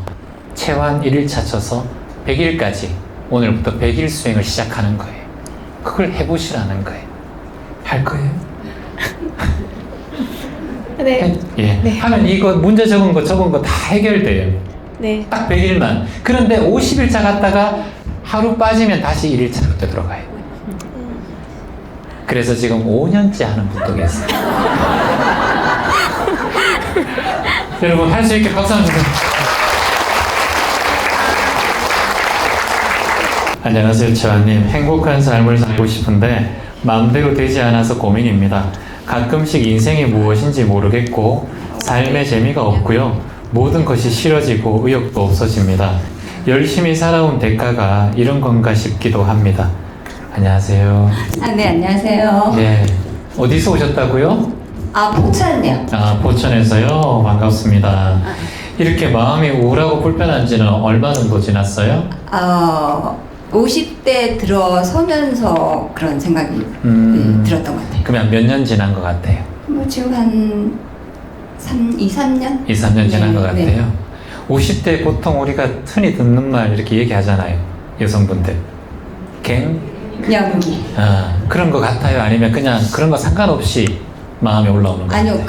체환 1일차 쳐서 100일까지 오늘부터 100일 수행을 시작하는 거예요. 그걸 해보시라는 거예요. 할 거예요? 네. 예. 네. 하면 이거 문제 적은 거 다 해결돼요. 네. 딱 100일만. 그런데 50일차 갔다가 하루 빠지면 다시 1일차로 되돌아가요. 그래서 지금 5년째 하는 분도 계세요. 여러분 할 수 있게 박수 한번 주세요. 안녕하세요, 최환님. 행복한 삶을 살고 싶은데 마음대로 되지 않아서 고민입니다. 가끔씩 인생이 무엇인지 모르겠고 삶의 재미가 없고요. 모든 것이 싫어지고 의욕도 없어집니다. 열심히 살아온 대가가 이런 건가 싶기도 합니다. 안녕하세요. 네, 안녕하세요. 네. 어디서 오셨다고요? 포천이요. 포천에서요. 반갑습니다. 이렇게 마음이 우울하고 불편한 지는 얼마 정도 지났어요? 50대 들어서면서 그런 생각이 들었던 것 같아요. 그러면 몇 년 지난 것 같아요? 지금 한 2, 3년? 2, 3년 지난 것 같아요. 네. 50대 보통 우리가 흔히 듣는 말 이렇게 얘기하잖아요. 여성분들. 연기. 그런 것 같아요? 아니면 그냥 그런 거 상관없이 마음이 올라오는 거 아니요,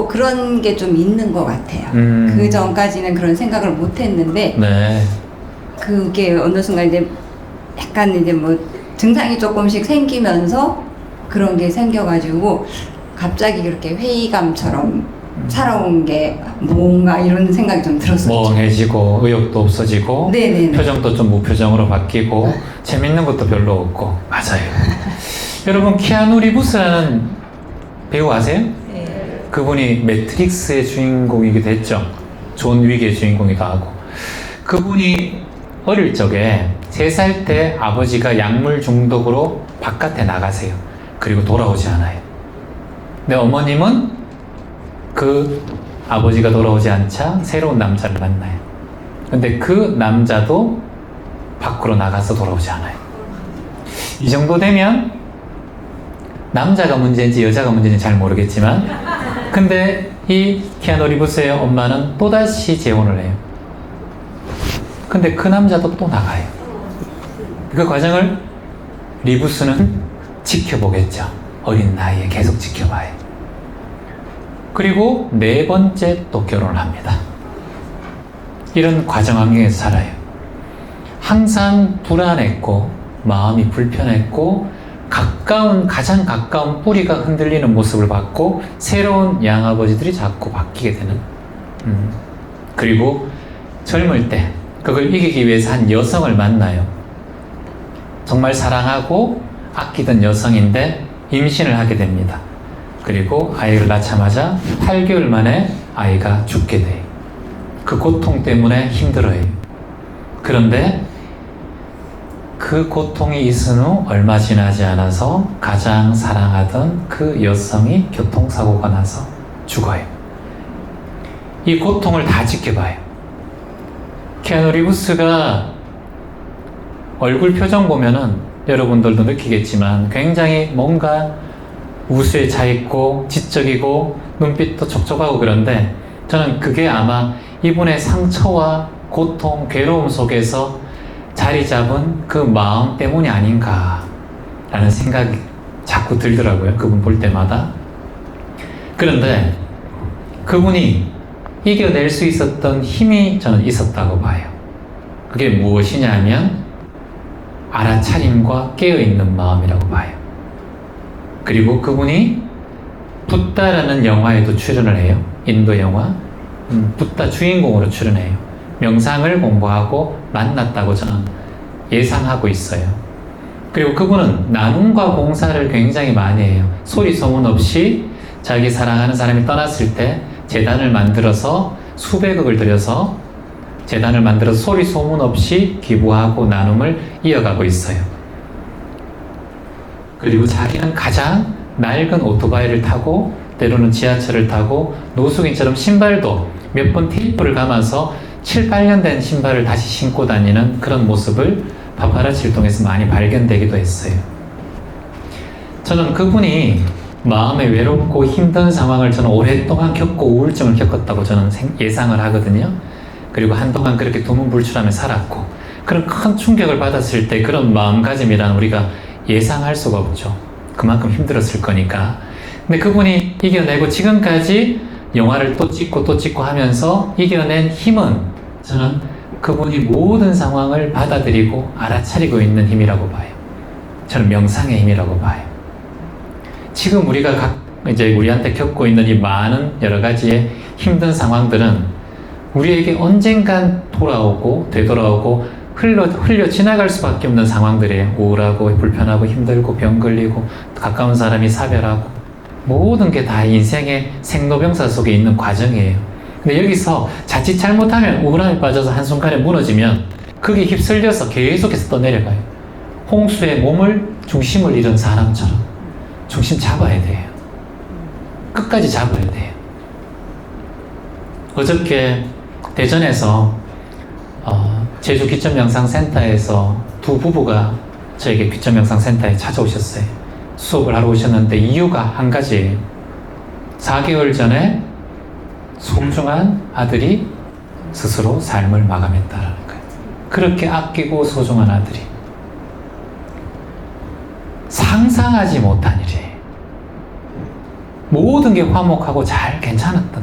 그런 게 좀 있는 것 같아요. 그 전까지는 그런 생각을 못 했는데, 네. 그게 어느 순간 이제 약간 이제 뭐 증상이 조금씩 생기면서 그런 게 생겨가지고 갑자기 그렇게 회의감처럼 살아온 게 뭔가 이런 생각이 좀 들었었죠. 멍해지고 의욕도 없어지고 네네네. 표정도 좀 무표정으로 바뀌고 재밌는 것도 별로 없고. 맞아요. 여러분 키아누 리브스라는 배우 아세요? 네. 그분이 매트릭스의 주인공이기도 했죠. 존 윅의 주인공이기도 하고. 그분이 어릴 적에 3살 때 아버지가 약물 중독으로 바깥에 나가세요. 그리고 돌아오지 않아요. 근데 어머님은 그 아버지가 돌아오지 않자 새로운 남자를 만나요. 근데 그 남자도 밖으로 나가서 돌아오지 않아요. 이 정도 되면 남자가 문제인지 여자가 문제인지 잘 모르겠지만, 근데 이 키아누 리브스의 엄마는 또다시 재혼을 해요. 근데 그 남자도 또 나가요. 그 과정을 리브스는 지켜보겠죠. 어린 나이에 계속 지켜봐요. 그리고 4번째 또 결혼을 합니다. 이런 과정 환경에서 살아요. 항상 불안했고 마음이 불편했고 가장 가까운 뿌리가 흔들리는 모습을 봤고 새로운 양아버지들이 자꾸 바뀌게 되는. 그리고 젊을 때 그걸 이기기 위해서 한 여성을 만나요. 정말 사랑하고 아끼던 여성인데 임신을 하게 됩니다. 그리고 아이를 낳자마자 8개월 만에 아이가 죽게 돼요. 그 고통 때문에 힘들어요. 그런데 그 고통이 있은 후 얼마 지나지 않아서 가장 사랑하던 그 여성이 교통사고가 나서 죽어요. 이 고통을 다 지켜봐요. 키아누 리브스가 얼굴 표정 보면은 여러분들도 느끼겠지만 굉장히 뭔가 우수에 차있고 지적이고 눈빛도 촉촉하고 그런데 저는 그게 아마 이분의 상처와 고통, 괴로움 속에서 자리 잡은 그 마음 때문이 아닌가라는 생각이 자꾸 들더라고요. 그분 볼 때마다. 그런데 그분이 이겨낼 수 있었던 힘이 저는 있었다고 봐요. 그게 무엇이냐면 알아차림과 깨어있는 마음이라고 봐요. 그리고 그분이 붓다라는 영화에도 출연을 해요. 인도 영화. 붓다 주인공으로 출연해요. 명상을 공부하고 만났다고 저는 예상하고 있어요. 그리고 그분은 나눔과 봉사를 굉장히 많이 해요. 소리 소문 없이 자기 사랑하는 사람이 떠났을 때 재단을 만들어서 수백억을 들여서 재단을 만들어서 소리 소문 없이 기부하고 나눔을 이어가고 있어요. 그리고 자기는 가장 낡은 오토바이를 타고 때로는 지하철을 타고 노숙인처럼 신발도 몇 번 테이프를 감아서 7, 8년 된 신발을 다시 신고 다니는 그런 모습을 파파라치를 통해서 많이 발견되기도 했어요. 저는 그분이 마음에 외롭고 힘든 상황을 저는 오랫동안 겪고 우울증을 겪었다고 저는 예상을 하거든요. 그리고 한동안 그렇게 두문불출하며 살았고 그런 큰 충격을 받았을 때 그런 마음가짐이란 우리가 예상할 수가 없죠. 그만큼 힘들었을 거니까. 근데 그분이 이겨내고 지금까지 영화를 또 찍고 하면서 이겨낸 힘은 저는 그분이 모든 상황을 받아들이고 알아차리고 있는 힘이라고 봐요. 저는 명상의 힘이라고 봐요. 지금 우리가 이제 우리한테 겪고 있는 이 많은 여러 가지의 힘든 상황들은 우리에게 언젠간 돌아오고 되돌아오고 흘려 지나갈 수밖에 없는 상황들이에요. 우울하고 불편하고 힘들고 병 걸리고 가까운 사람이 사별하고 모든 게 다 인생의 생로병사 속에 있는 과정이에요. 근데 여기서 자칫 잘못하면 우울함에 빠져서 한순간에 무너지면 그게 휩쓸려서 계속해서 떠내려가요. 홍수에 중심을 잃은 사람처럼 중심 잡아야 돼요. 끝까지 잡아야 돼요. 어저께 대전에서 제주 귀점명상센터에서 두 부부가 저에게 귀점명상센터에 찾아오셨어요. 수업을 하러 오셨는데 이유가 한 가지예요. 4개월 전에 소중한 아들이 스스로 삶을 마감했다라는 거예요. 그렇게 아끼고 소중한 아들이 상상하지 못한 일이에요. 모든 게 화목하고 잘 괜찮았던,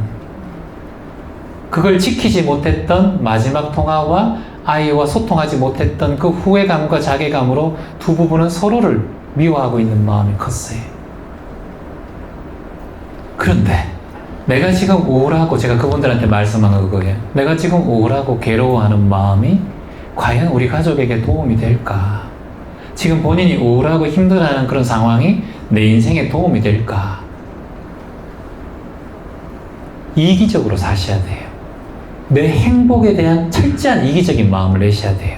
그걸 지키지 못했던 마지막 통화와 아이와 소통하지 못했던 그 후회감과 자괴감으로 두 부부는 서로를 미워하고 있는 마음이 컸어요. 그런데 내가 지금 우울하고, 제가 그분들한테 말씀한 거 그거예요. 내가 지금 우울하고 괴로워하는 마음이 과연 우리 가족에게 도움이 될까? 지금 본인이 우울하고 힘들어하는 그런 상황이 내 인생에 도움이 될까? 이기적으로 사셔야 돼요. 내 행복에 대한 철저한 이기적인 마음을 내셔야 돼요.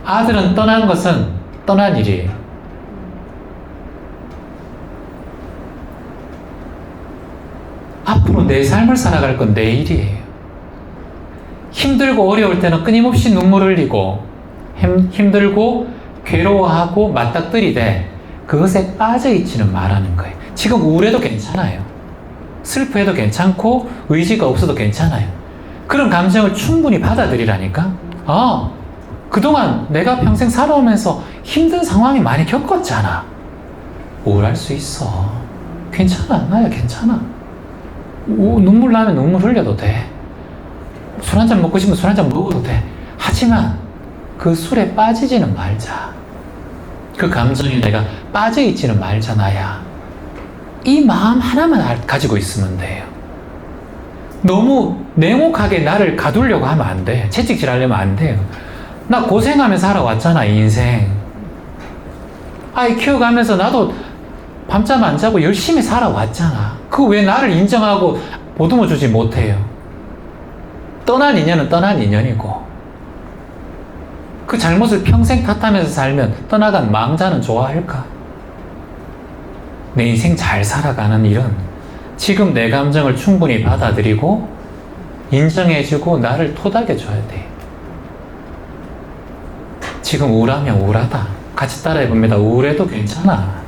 아들은 떠난 것은 떠난 일이에요. 앞으로 내 삶을 살아갈 건 내 일이에요. 힘들고 어려울 때는 끊임없이 눈물 흘리고 힘들고 괴로워하고 맞닥뜨리되 그것에 빠져있지는 말하는 거예요. 지금 우울해도 괜찮아요. 슬퍼해도 괜찮고 의지가 없어도 괜찮아요. 그런 감정을 충분히 받아들이라니까. 그동안 내가 평생 살아오면서 힘든 상황이 많이 겪었잖아. 우울할 수 있어. 괜찮아. 나야 괜찮아. 눈물 나면 눈물 흘려도 돼. 술 한잔 먹고 싶으면 술 한잔 먹어도 돼. 하지만 그 술에 빠지지는 말자. 그 감정에 내가 빠져있지는 말자, 나야. 이 마음 하나만 가지고 있으면 돼요. 너무 냉혹하게 나를 가두려고 하면 안 돼. 채찍질 하려면 안 돼요. 나 고생하며 살아왔잖아, 인생. 아이 키워가면서 나도 밤잠 안 자고 열심히 살아왔잖아. 그거 왜 나를 인정하고 보듬어 주지 못해요? 떠난 인연은 떠난 인연이고, 그 잘못을 평생 탓하면서 살면 떠나간 망자는 좋아할까? 내 인생 잘 살아가는 일은 지금 내 감정을 충분히 받아들이고 인정해주고 나를 토닥여줘야 돼. 지금 우울하면 우울하다. 같이 따라해봅니다. 우울해도 괜찮아.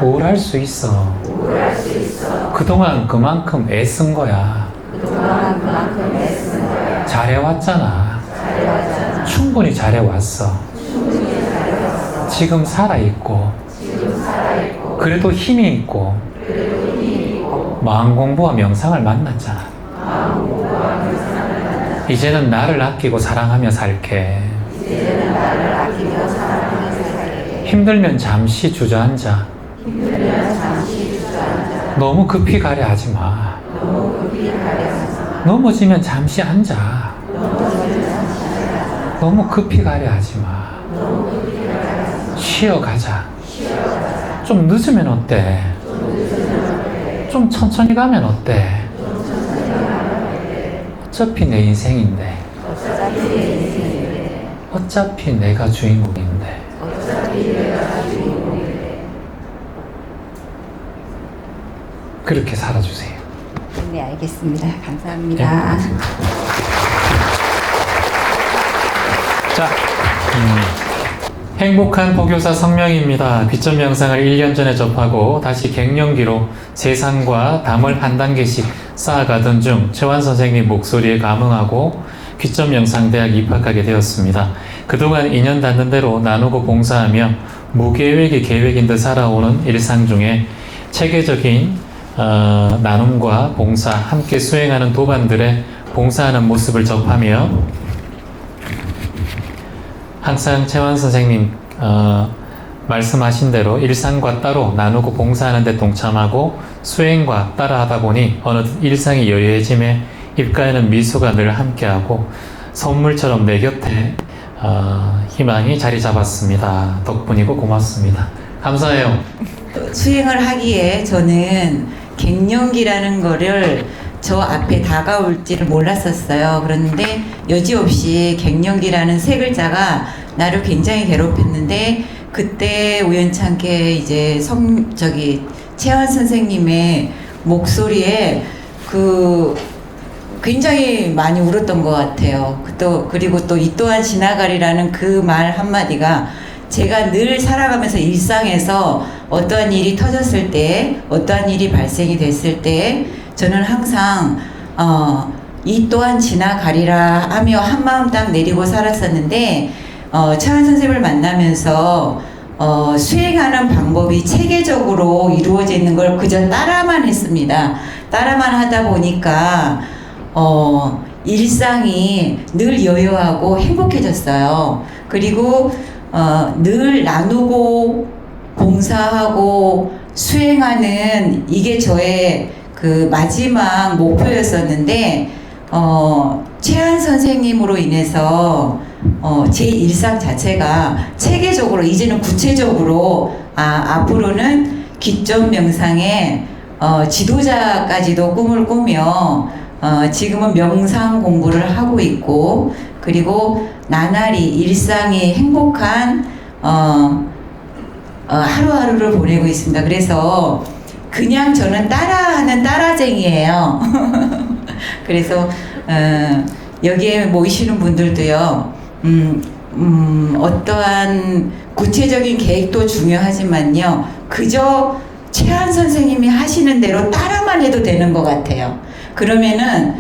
우울할 수 있어. 그동안 그만큼 애쓴 거야. 잘해왔잖아. 충분히 잘해왔어. 지금 살아있고, 그래도 힘이 있고, 마음 공부와 명상을 만났잖아. 이제는 나를 아끼고 사랑하며 살게. 힘들면 잠시 주저앉아. 너무 급히 가려 하지 마. 넘어지면 잠시 앉아. 너무 급히 가려 하지 마. 쉬어가자. 좀 늦으면 어때? 좀 천천히 가면 어때? 어차피 내 인생인데. 어차피 내가 주인공인데. 그렇게 살아주세요. 네, 알겠습니다. 감사합니다. 자, 행복한 보교사 성명입니다. 귀점 영상을 1년 전에 접하고 다시 갱년기로 세상과 담을 한 단계씩 쌓아가던 중 최환 선생님 목소리에 감흥하고 귀점 영상대학 입학하게 되었습니다. 그동안 인연 닿는 대로 나누고 봉사하며 무계획의 계획인 듯 살아오는 일상 중에 체계적인 나눔과 봉사, 함께 수행하는 도반들의 봉사하는 모습을 접하며 항상 최환 선생님 말씀하신 대로 일상과 따로 나누고 봉사하는 데 동참하고 수행과 따라하다 보니 어느덧 일상이 여유해짐에 입가에는 미소가 늘 함께하고 선물처럼 내 곁에 희망이 자리 잡았습니다. 덕분이고 고맙습니다. 감사해요. 수행을 하기에 저는 갱년기라는 거를 저 앞에 다가올지를 몰랐었어요. 그런데 여지없이 갱년기라는 세 글자가 나를 굉장히 괴롭혔는데 그때 우연찮게 이제 최환 선생님의 목소리에 굉장히 많이 울었던 것 같아요. 그리고 또 이 또한 지나가리라는 그 말 한마디가 제가 늘 살아가면서 일상에서 어떠한 일이 터졌을 때, 어떠한 일이 발생이 됐을 때 저는 항상 이 또한 지나가리라 하며 한마음 딱 내리고 살았었는데 최환 선생님을 만나면서 수행하는 방법이 체계적으로 이루어져 있는 걸 그저 따라만 했습니다. 따라만 하다 보니까 일상이 늘 여유하고 행복해졌어요. 그리고 늘 나누고 봉사하고 수행하는 이게 저의 그 마지막 목표였었는데 최한 선생님으로 인해서 제 일상 자체가 체계적으로 이제는 구체적으로 앞으로는 귀점 명상의 지도자까지도 꿈을 꾸며 지금은 명상 공부를 하고 있고 그리고 나날이 일상의 행복한 하루하루를 보내고 있습니다. 그래서 그냥 저는 따라하는 따라쟁이에요. 그래서 여기에 모이시는 분들도요. 어떠한 구체적인 계획도 중요하지만요. 그저 최한 선생님이 하시는 대로 따라만 해도 되는 것 같아요. 그러면은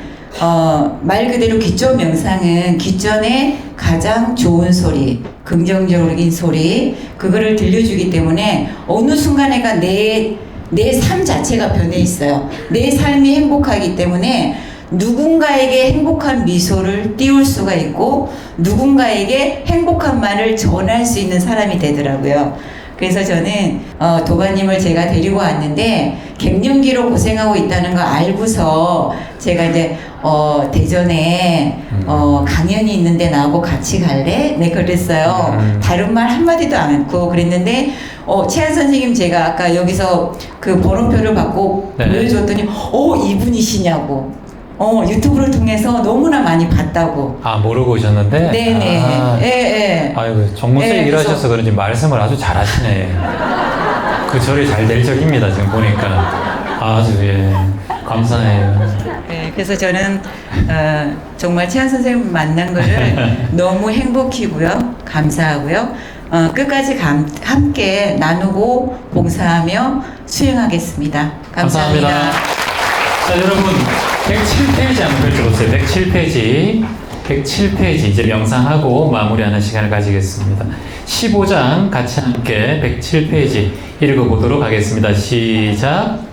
말 그대로 기초 명상은 기존의 가장 좋은 소리, 긍정적인 소리, 그거를 들려주기 때문에 어느 순간에가 내 삶 자체가 변해 있어요. 내 삶이 행복하기 때문에 누군가에게 행복한 미소를 띄울 수가 있고 누군가에게 행복한 말을 전할 수 있는 사람이 되더라고요. 그래서 저는 도가님을 제가 데리고 왔는데 갱년기로 고생하고 있다는 걸 알고서 제가 이제 대전에 강연이 있는데 나하고 같이 갈래? 네, 그랬어요. 다른 말 한마디도 않고 그랬는데 최한 선생님 제가 아까 여기서 그 번호표를 받고 보여줬더니 이분이시냐고 유튜브를 통해서 너무나 많이 봤다고. 아, 모르고 오셨는데? 네네. 예. 아이고, 정무수 일을 하셔서 그런지 말씀을 아주 잘하시네. 그 절이 잘 될 적입니다, 지금 보니까. 아주, 예. 감사해요. 네, 그래서 저는 정말 최한 선생님 만난 거를 너무 행복이고요. 감사하고요. 끝까지 함께 나누고 봉사하며 수행하겠습니다. 감사합니다. 자, 여러분 107페이지 한번 펼쳐보세요. 107페이지 이제 명상하고 마무리하는 시간을 가지겠습니다. 15장 같이 함께 107페이지 읽어보도록 하겠습니다. 시작.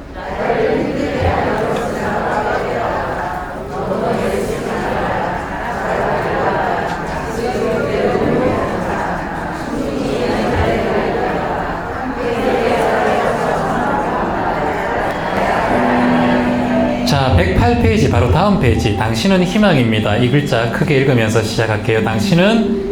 자, 108페이지 바로 다음 페이지. 당신은 희망입니다. 이 글자 크게 읽으면서 시작할게요. 당신은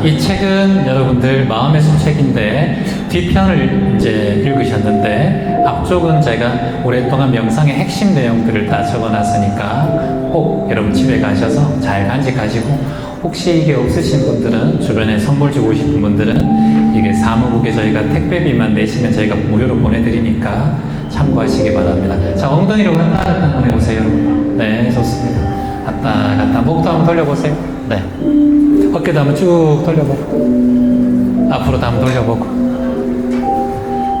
이 책은 여러분들 마음의 수책인데 뒷편을 이제 읽으셨는데 앞쪽은 제가 오랫동안 명상의 핵심 내용들을 다 적어놨으니까 꼭 여러분 집에 가셔서 잘 간직하시고 혹시 이게 없으신 분들은 주변에 선물 주고 싶은 분들은 이게 사무국에 저희가 택배비만 내시면 저희가 무료로 보내드리니까 참고하시기 바랍니다. 자, 엉덩이로 갔다 갔다 한번 해보세요, 여러분. 네, 좋습니다. 갔다 갔다 목도 한번 돌려보세요. 네. 어깨도 한번 쭉 돌려보고 앞으로도 한번 돌려보고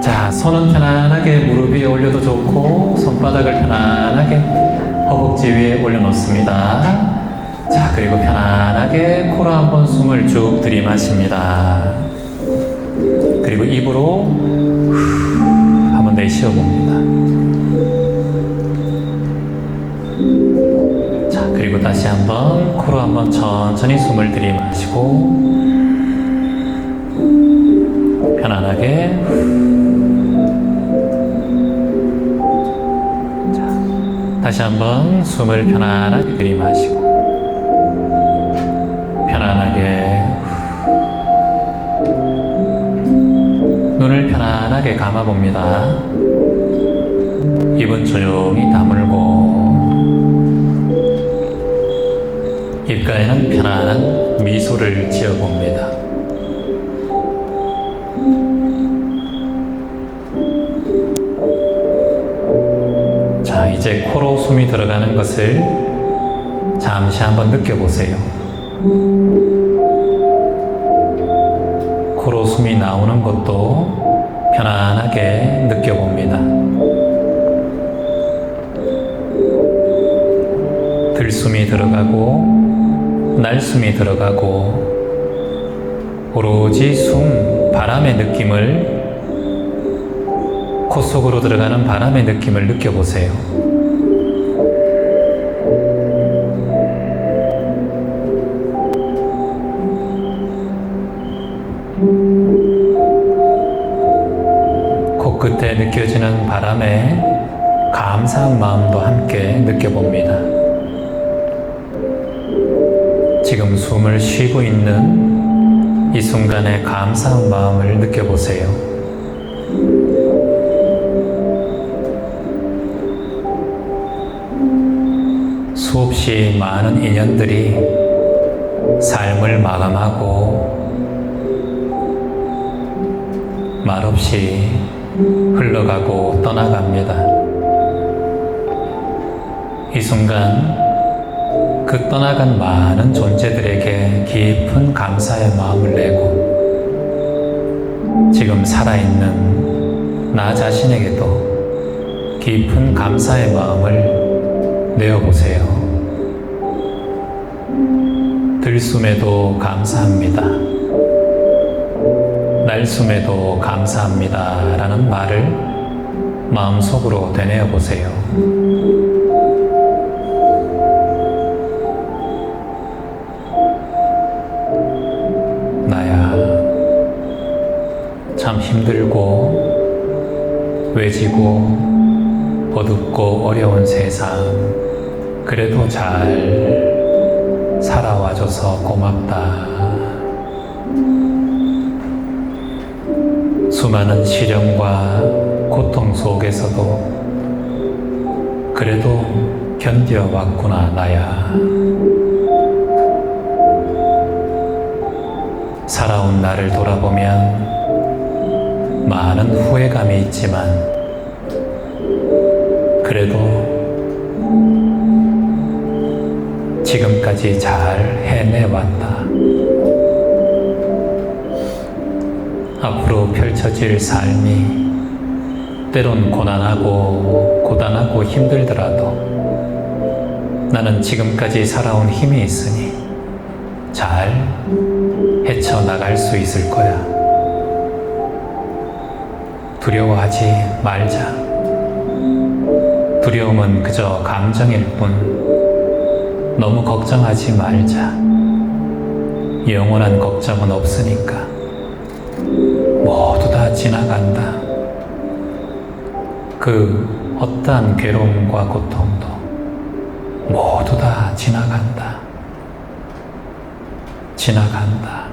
자, 손은 편안하게 무릎 위에 올려도 좋고 손바닥을 편안하게 허벅지 위에 올려놓습니다. 자, 그리고 편안하게 코로 한번 숨을 쭉 들이마십니다. 그리고 입으로 한번 내쉬어봅니다. 그리고 다시 한번 코로 한번 천천히 숨을 들이마시고 편안하게 자, 다시 한번 숨을 편안하게 들이마시고 편안하게 눈을 편안하게 감아봅니다. 입은 조용히 다물고 입가에는 편안한 미소를 지어봅니다. 자, 이제 코로 숨이 들어가는 것을 잠시 한번 느껴보세요. 코로 숨이 나오는 것도 편안하게 느껴봅니다. 들숨이 들어가고 날숨이 들어가고 오로지 숨, 바람의 느낌을 코 속으로 들어가는 바람의 느낌을 느껴보세요. 느껴지는 바람에 감사한 마음도 함께 느껴봅니다. 지금 숨을 쉬고 있는 이 순간에 감사한 마음을 느껴보세요. 수없이 많은 인연들이 삶을 마감하고 말없이 흘러가고 떠나갑니다. 이 순간 그 떠나간 많은 존재들에게 깊은 감사의 마음을 내고 지금 살아있는 나 자신에게도 깊은 감사의 마음을 내어보세요. 들숨에도 감사합니다. 날숨에도 감사합니다 라는 말을 마음속으로 되뇌어 보세요. 나야, 참 힘들고 외지고 어둡고 어려운 세상 그래도 잘 살아와줘서 고맙다. 수많은 시련과 고통 속에서도 그래도 견뎌왔구나 나야. 살아온 나를 돌아보면 많은 후회감이 있지만 그래도 지금까지 잘 해내왔다. 앞으로 펼쳐질 삶이 때론 고단하고 힘들더라도 나는 지금까지 살아온 힘이 있으니 잘 헤쳐나갈 수 있을 거야. 두려워하지 말자. 두려움은 그저 감정일 뿐 너무 걱정하지 말자. 영원한 걱정은 없으니까 모두 다 지나간다. 그 어떠한 괴로움과 고통도 모두 다 지나간다. 지나간다.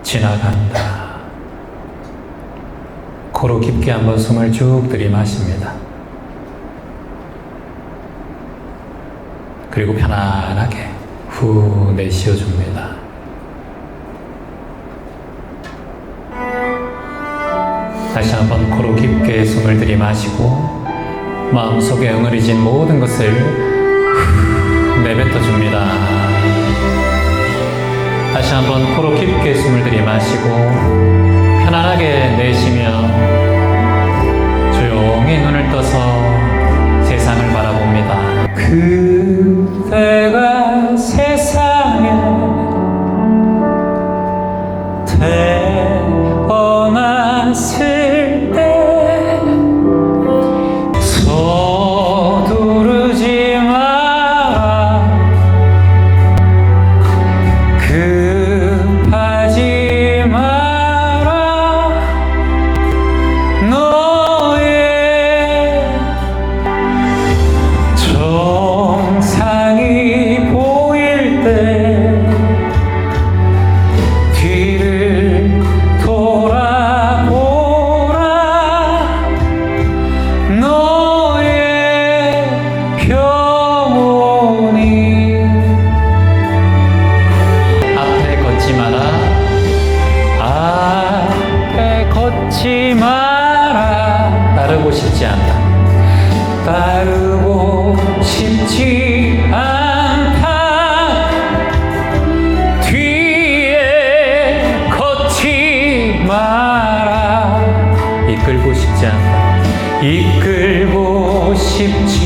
지나간다. 코로 깊게 한번 숨을 쭉 들이마십니다. 그리고 편안하게 후 내쉬어줍니다. 다시 한번 코로 깊게 숨을 들이마시고 마음속에 응어리진 모든 것을 내뱉어줍니다. 다시 한번 코로 깊게 숨을 들이마시고 편안하게 내쉬며 조용히 눈을 떠서 세상을 바라봅니다. 그대가 세상에 태어났을 때 서두르지 마라. 급하지 마라. 너의 정상이 보일 때 뒤를 돌아보라. 너의 평온이 앞에 걷지 마라. 앞에 걷지 마라. 따르고 싶지 않다. 따르고 싶지 않다. 뒤에 걷지 마라. 이끌고 싶지 않다. 이끌고 싶지